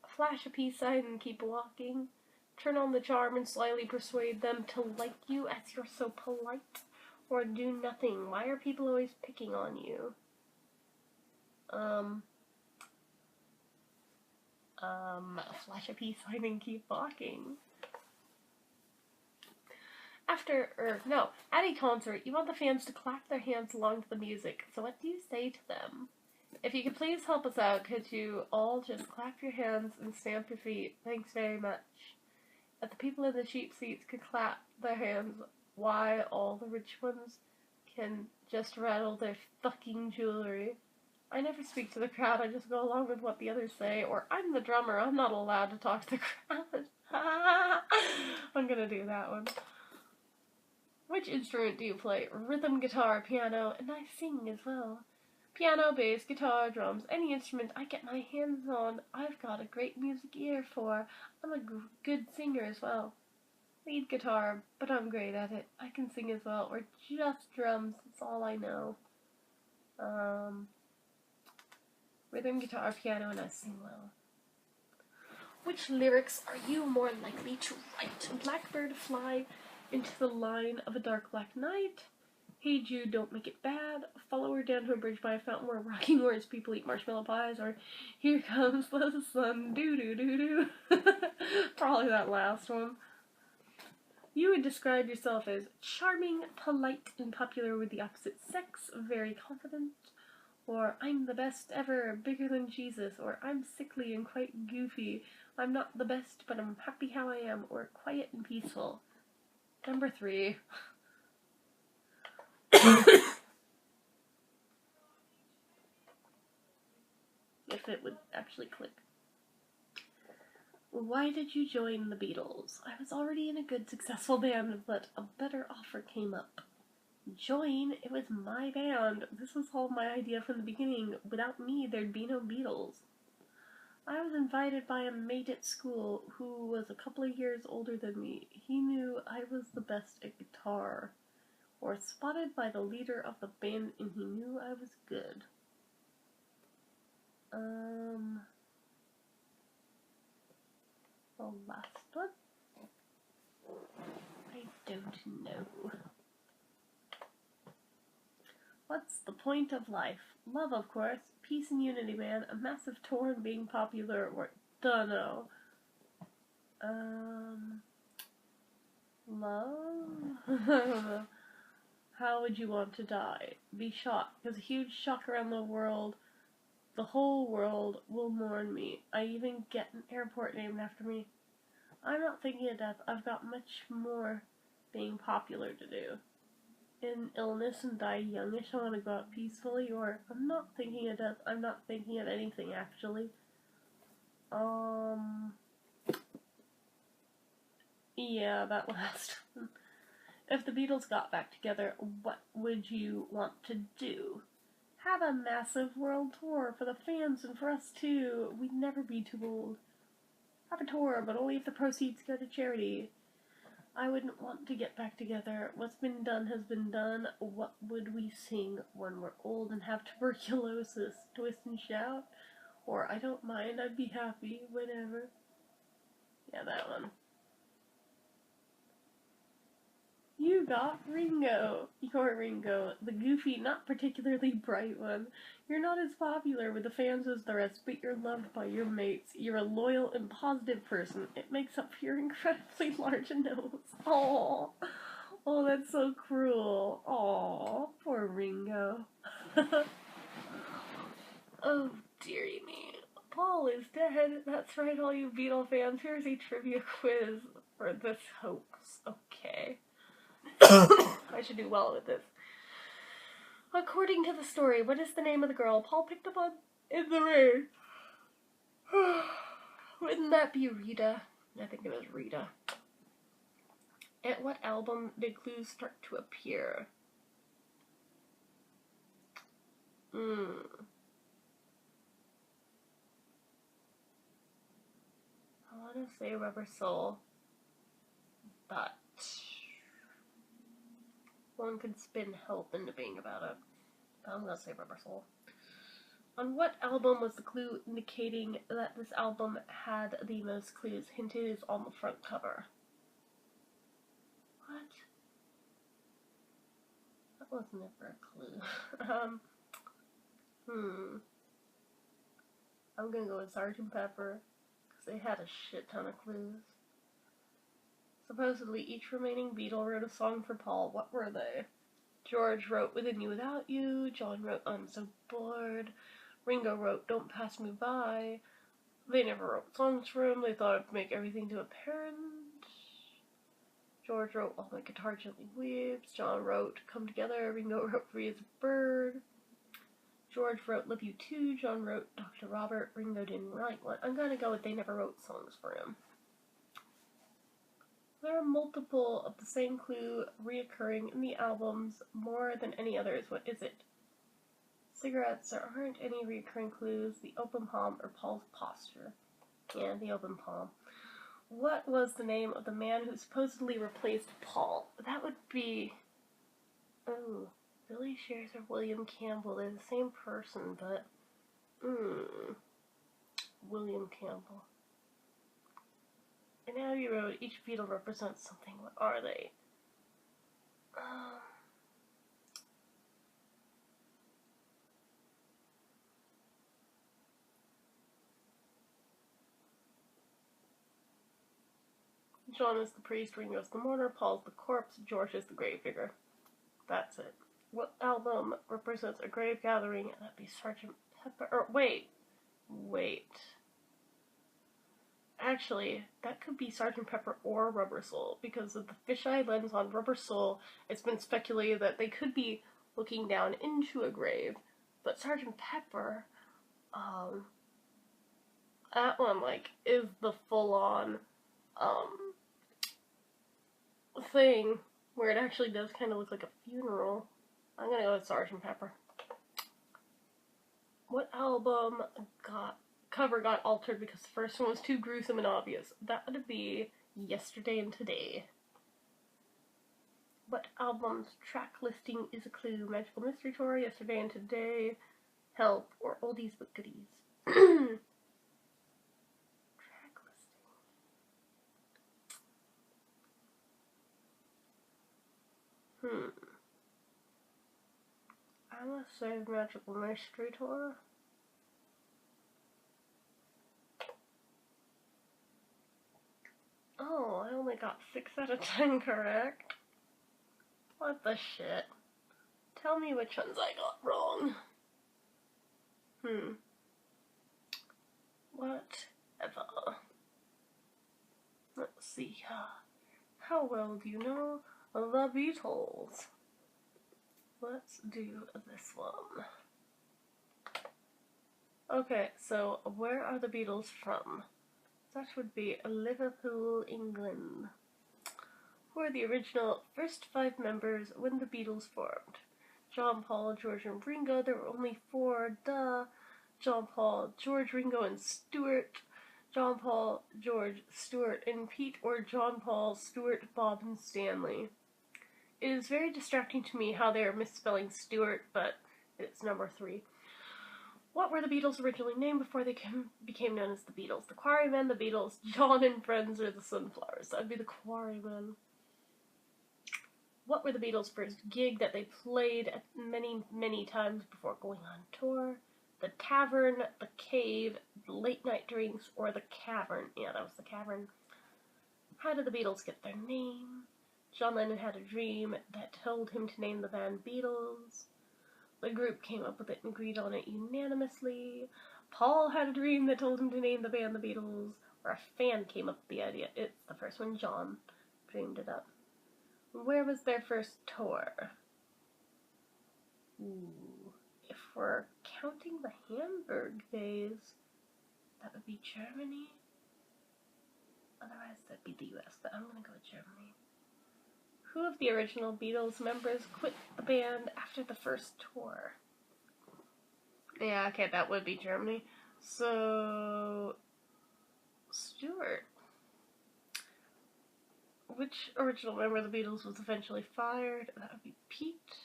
Flash a peace sign and keep walking? Turn on the charm and slyly persuade them to like you as you're so polite? Or do nothing? Why are people always picking on you? Flash a peace sign and keep walking. At a concert, you want the fans to clap their hands along to the music, so what do you say to them? If you could please help us out, could you all just clap your hands and stamp your feet? Thanks very much. If the people in the cheap seats could clap their hands, why all the rich ones can just rattle their fucking jewelry? I never speak to the crowd, I just go along with what the others say, or I'm the drummer, I'm not allowed to talk to the crowd. I'm gonna do that one. Which instrument do you play? Rhythm, guitar, piano, and I sing as well. Piano, bass, guitar, drums, any instrument I get my hands on, I've got a great music ear for. I'm a good singer as well. Lead guitar, but I'm great at it. I can sing as well, or just drums, that's all I know. Rhythm, guitar, piano, and I sing well. Which lyrics are you more likely to write? Blackbird fly into the line of a dark black night. Hey Jude, don't make it bad. Follow her down to a bridge by a fountain where rocking horse people eat marshmallow pies. Or here comes the sun, doo doo doo doo. Probably that last one. You would describe yourself as charming, polite, and popular with the opposite sex, very confident. Or I'm the best ever, bigger than Jesus. Or I'm sickly and quite goofy. I'm not the best, but I'm happy how I am. Or quiet and peaceful. Number 3. If it would actually click. Why did you join the Beatles? I was already in a good, successful band, but a better offer came up. Join? It was my band. This was all my idea from the beginning. Without me, there'd be no Beatles. I was invited by a mate at school who was a couple of years older than me. He knew I was the best at guitar. Or spotted by the leader of the band and he knew I was good. The last one? I don't know. What's the point of life? Love, of course. Peace and unity, man. A massive tour and being popular, or dunno. Love? I don't know. How would you want to die? Be shot. There's a huge shock around the world. The whole world will mourn me. I even get an airport named after me. I'm not thinking of death. I've got much more being popular to do. In illness and die youngish, I want to go out peacefully, or I'm not thinking of death. I'm not thinking of anything, actually. Yeah, that last one. If the Beatles got back together, what would you want to do? Have a massive world tour for the fans and for us too. We'd never be too old. Have a tour, but only if the proceeds go to charity. I wouldn't want to get back together. What's been done has been done. What would we sing when we're old and have tuberculosis? Twist and shout? Or I don't mind, I'd be happy, whatever. Yeah, that one. You got Ringo. You're Ringo, the goofy, not particularly bright one. You're not as popular with the fans as the rest, but you're loved by your mates. You're a loyal and positive person. It makes up for your incredibly large nose. Aww. Oh, that's so cruel. Aww. Poor Ringo. Oh, dearie me. Paul is dead. That's right, all you Beatle fans. Here's a trivia quiz for this hoax. Okay. I should do well with this. According to the story, what is the name of the girl Paul picked up on in the rain? Wouldn't that be Rita? I think it was Rita. At what album did clues start to appear? I want to say Rubber Soul, but one could spin Help into being about it. I'm gonna say Rubber Soul. On what album was the clue indicating that this album had the most clues hinted is on the front cover? What? That was never a clue. I'm gonna go with Sgt. Pepper, because they had a shit ton of clues. Supposedly, each remaining Beatle wrote a song for Paul. What were they? George wrote Within You Without You. John wrote I'm So Bored. Ringo wrote Don't Pass Me By. They never wrote songs for him. They thought it'd make everything to apparent. George wrote While My Guitar Gently Weeps. John wrote Come Together. Ringo wrote Free as a Bird. George wrote Love You Too. John wrote Dr. Robert. Ringo didn't write one. I'm gonna go with they never wrote songs for him. There are multiple of the same clue reoccurring in the albums more than any others. What is it? Cigarettes. There aren't any reoccurring clues. The open palm or Paul's posture. Yeah, the open palm. What was the name of the man who supposedly replaced Paul? That would be... Oh, Billy Shears or William Campbell. They're the same person, but... William Campbell. In Abbey Road, each Beatle represents something. What are they? John is the priest, Ringo's the mourner, Paul's the corpse, George is the gravedigger. That's it. What album represents a grave gathering? That'd be Sgt. Pepper. Or wait. Actually, that could be Sgt. Pepper or Rubber Soul, because of the fisheye lens on Rubber Soul, it's been speculated that they could be looking down into a grave. But Sgt. Pepper, that one, like, is the full-on, thing where it actually does kind of look like a funeral. I'm gonna go with Sgt. Pepper. What album cover got altered because the first one was too gruesome and obvious? That would be Yesterday and Today. What album's track listing is a clue? Magical Mystery Tour, Yesterday and Today, Help, or Oldies but Goodies? Track listing. I must say Magical Mystery Tour. Oh, I only got 6 out of 10 correct. What the shit? Tell me which ones I got wrong. Whatever. Let's see. How well do you know the Beatles? Let's do this one. Okay, so where are the Beatles from? That would be Liverpool, England. Who are the original first 5 members when the Beatles formed? John, Paul, George, and Ringo. There were only 4, duh. John, Paul, George, Ringo, and Stuart. John, Paul, George, Stuart, and Pete, or John, Paul, Stuart, Bob, and Stanley. It is very distracting to me how they are misspelling Stuart, but it's number 3. What were the Beatles originally named before they became known as the Beatles? The Quarrymen, the Beatles, John and Friends, or the Sunflowers? That'd be the Quarrymen. What were the Beatles' first gig that they played many, many times before going on tour? The Tavern, the Cave, the Late Night Drinks, or the Cavern? Yeah, that was the Cavern. How did the Beatles get their name? John Lennon had a dream that told him to name the band Beatles. The group came up with it and agreed on it unanimously. Paul had a dream that told him to name the band the Beatles. Or a fan came up with the idea. It's the first one. John dreamed it up. Where was their first tour? Ooh. If we're counting the Hamburg days, that would be Germany. Otherwise, that'd be the US, but I'm gonna go with Germany. Who of the original Beatles members quit the band after the first tour? Yeah, okay, that would be Germany. So, Stuart. Which original member of the Beatles was eventually fired? That would be Pete.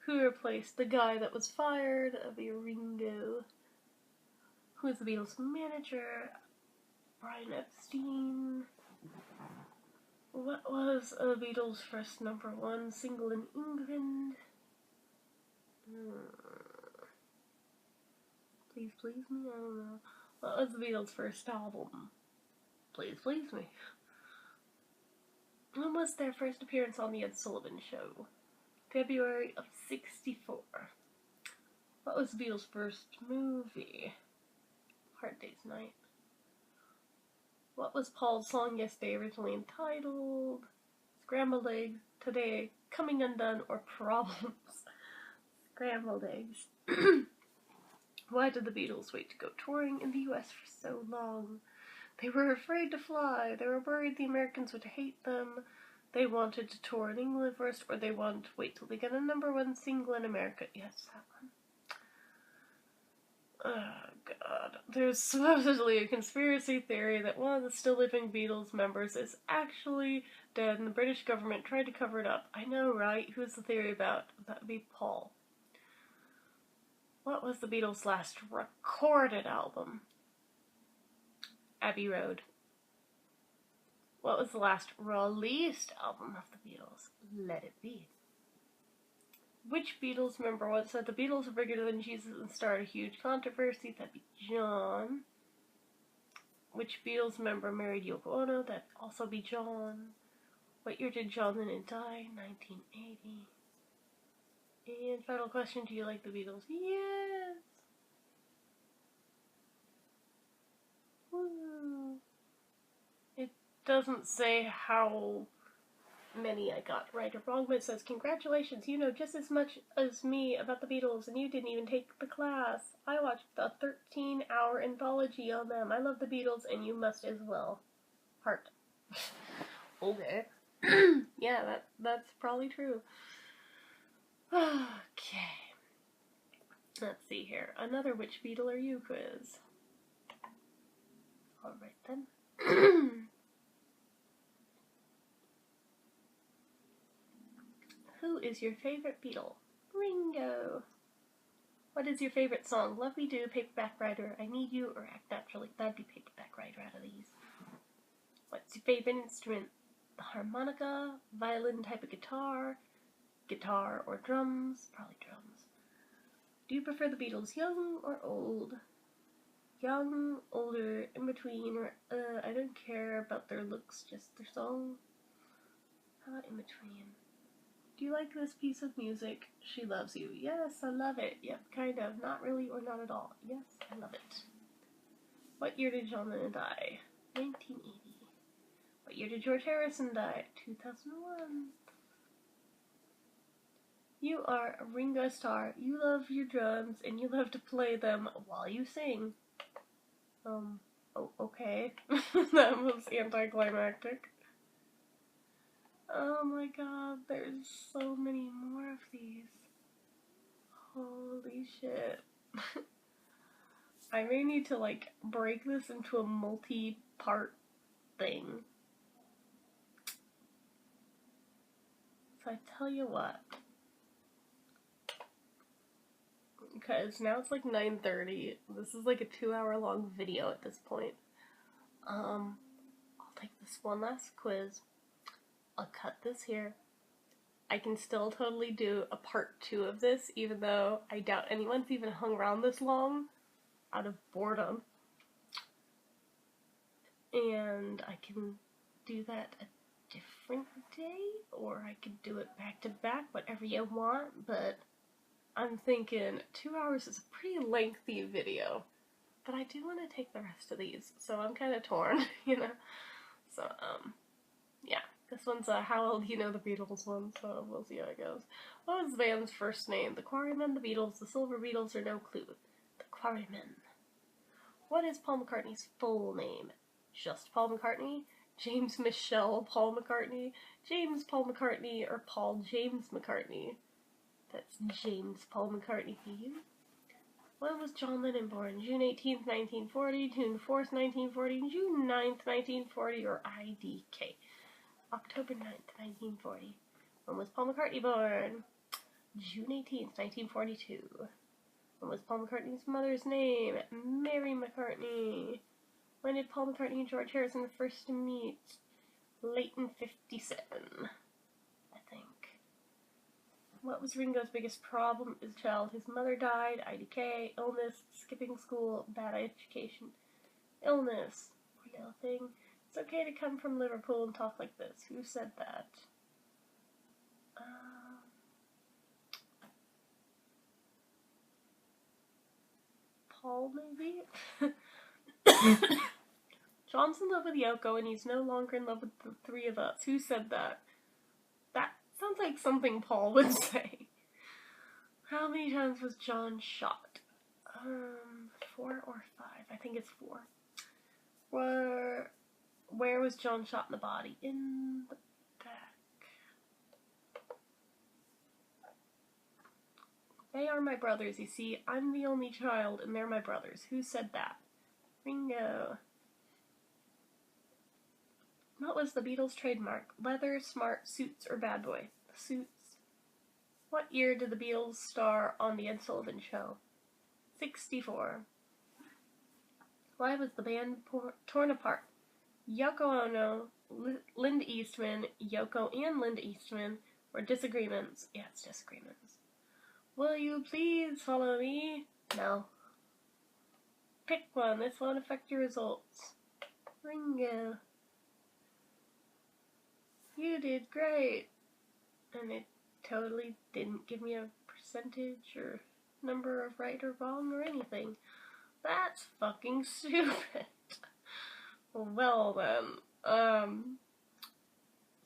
Who replaced the guy that was fired? That would be Ringo. Who is the Beatles' manager? Brian Epstein. What was the Beatles' first #1 single in England? Please Please Me? I don't know. What was the Beatles' first album? Please Please Me. When was their first appearance on The Ed Sullivan Show? February of '64. What was the Beatles' first movie? Hard Day's Night. What was Paul's song Yesterday originally entitled? Scrambled Eggs, Today, Coming Undone, or Problems? Scrambled Eggs. Why did the Beatles wait to go touring in the US for so long? They were afraid to fly. They were worried the Americans would hate them. They wanted to tour in England first, or they wanted to wait till they got a #1 single in America. Yes, that one. Oh, God. There's supposedly a conspiracy theory that one of the still living Beatles members is actually dead and the British government tried to cover it up. I know, right? Who's the theory about? That would be Paul. What was the Beatles' last recorded album? Abbey Road. What was the last released album of the Beatles? Let It Be. Which Beatles member once said the Beatles are bigger than Jesus and started a huge controversy? That'd be John. Which Beatles member married Yoko Ono? That'd also be John. What year did John Lennon die? 1980. And final question, do you like the Beatles? Yes! Woo! It doesn't say how many I got right or wrong, but it says, congratulations, you know just as much as me about the Beatles, and you didn't even take the class. I watched the 13-hour anthology on them. I love the Beatles, and you must as well. Heart. Okay. Yeah, that's probably true. Okay. Let's see here. Another Which Beatle Are You quiz. Alright then. Who is your favorite Beatle? Ringo. What is your favorite song? Love Me Do, Paperback Writer, I Need You, or Act Naturally? That'd be Paperback Writer out of these. What's your favorite instrument? The harmonica, violin type of guitar, or drums? Probably drums. Do you prefer the Beatles young or old? Young, older, in between, or I don't care about their looks, just their song. How about in between? Do you like this piece of music? She Loves You. Yes, I love it. Yep, kind of. Not really or not at all. Yes, I love it. What year did John Lennon die? 1980. What year did George Harrison die? 2001. You are a Ringo Starr. You love your drums and you love to play them while you sing. Oh, okay. That was anticlimactic. Oh my god, there's so many more of these. Holy shit. I may need to, like, break this into a multi-part thing. So I tell you what. Because now it's like 9:30. This is like a 2-hour long video at this point. I'll take this one last quiz. I'll cut this here. I can still totally do a part 2 of this, even though I doubt anyone's even hung around this long out of boredom. And I can do that a different day, or I could do it back to back, whatever you want, but I'm thinking 2 hours is a pretty lengthy video, but I do want to take the rest of these, so I'm kind of torn, you know? So, yeah. This one's a How Well Do You Know the Beatles one, so we'll see how it goes. What was the band's first name? The Quarrymen, the Beatles, the Silver Beatles, or no clue? The Quarrymen. What is Paul McCartney's full name? Just Paul McCartney? James Michelle Paul McCartney? James Paul McCartney, or Paul James McCartney? That's James Paul McCartney for you. When was John Lennon born? June 18th, 1940, June 4th, 1940, June 9th, 1940, or IDK? October 9th, 1940. When was Paul McCartney born? June 18th, 1942. When was Paul McCartney's mother's name? Mary McCartney. When did Paul McCartney and George Harrison first meet? Late in 57, I think. What was Ringo's biggest problem as a child? His mother died, IDK, illness, skipping school, bad education. Illness. Poor little thing. It's okay to come from Liverpool and talk like this. Who said that? Paul, maybe? John's in love with Yoko and he's no longer in love with the three of us. Who said that? That sounds like something Paul would say. How many times was John shot? 4 or 5? I think it's 4. Where was John shot in the body? In the back. They are my brothers, you see. I'm the only child, and they're my brothers. Who said that? Ringo. What was the Beatles' trademark? Leather, smart, suits, or bad boy? Suits. What year did the Beatles star on The Ed Sullivan Show? 64. Why was the band torn apart? Yoko Ono, Linda Eastman, Yoko and Linda Eastman were disagreements. Yeah, it's disagreements. Will you please follow me? No. Pick one. This won't affect your results. Ringo. You did great. And it totally didn't give me a percentage or number of right or wrong or anything. That's fucking stupid. Well then,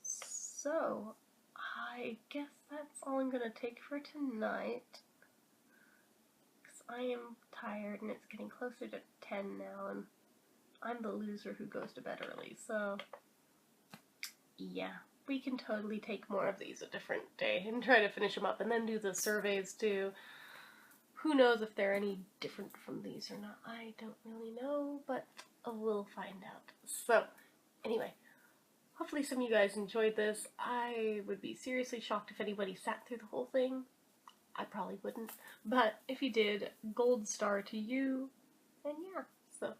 so I guess that's all I'm gonna take for tonight, because I am tired and it's getting closer to 10 now, and I'm the loser who goes to bed early, so yeah, we can totally take more of these a different day and try to finish them up, and then do the surveys too. Who knows if they're any different from these or not? I don't really know, but we'll find out. So, anyway, hopefully some of you guys enjoyed this. I would be seriously shocked if anybody sat through the whole thing. I probably wouldn't. But if you did, gold star to you. And yeah, so,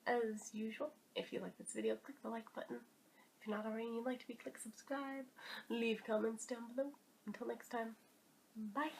as usual, if you like this video, click the like button. If you're not already and you'd like to be, click subscribe. Leave comments down below. Until next time, bye!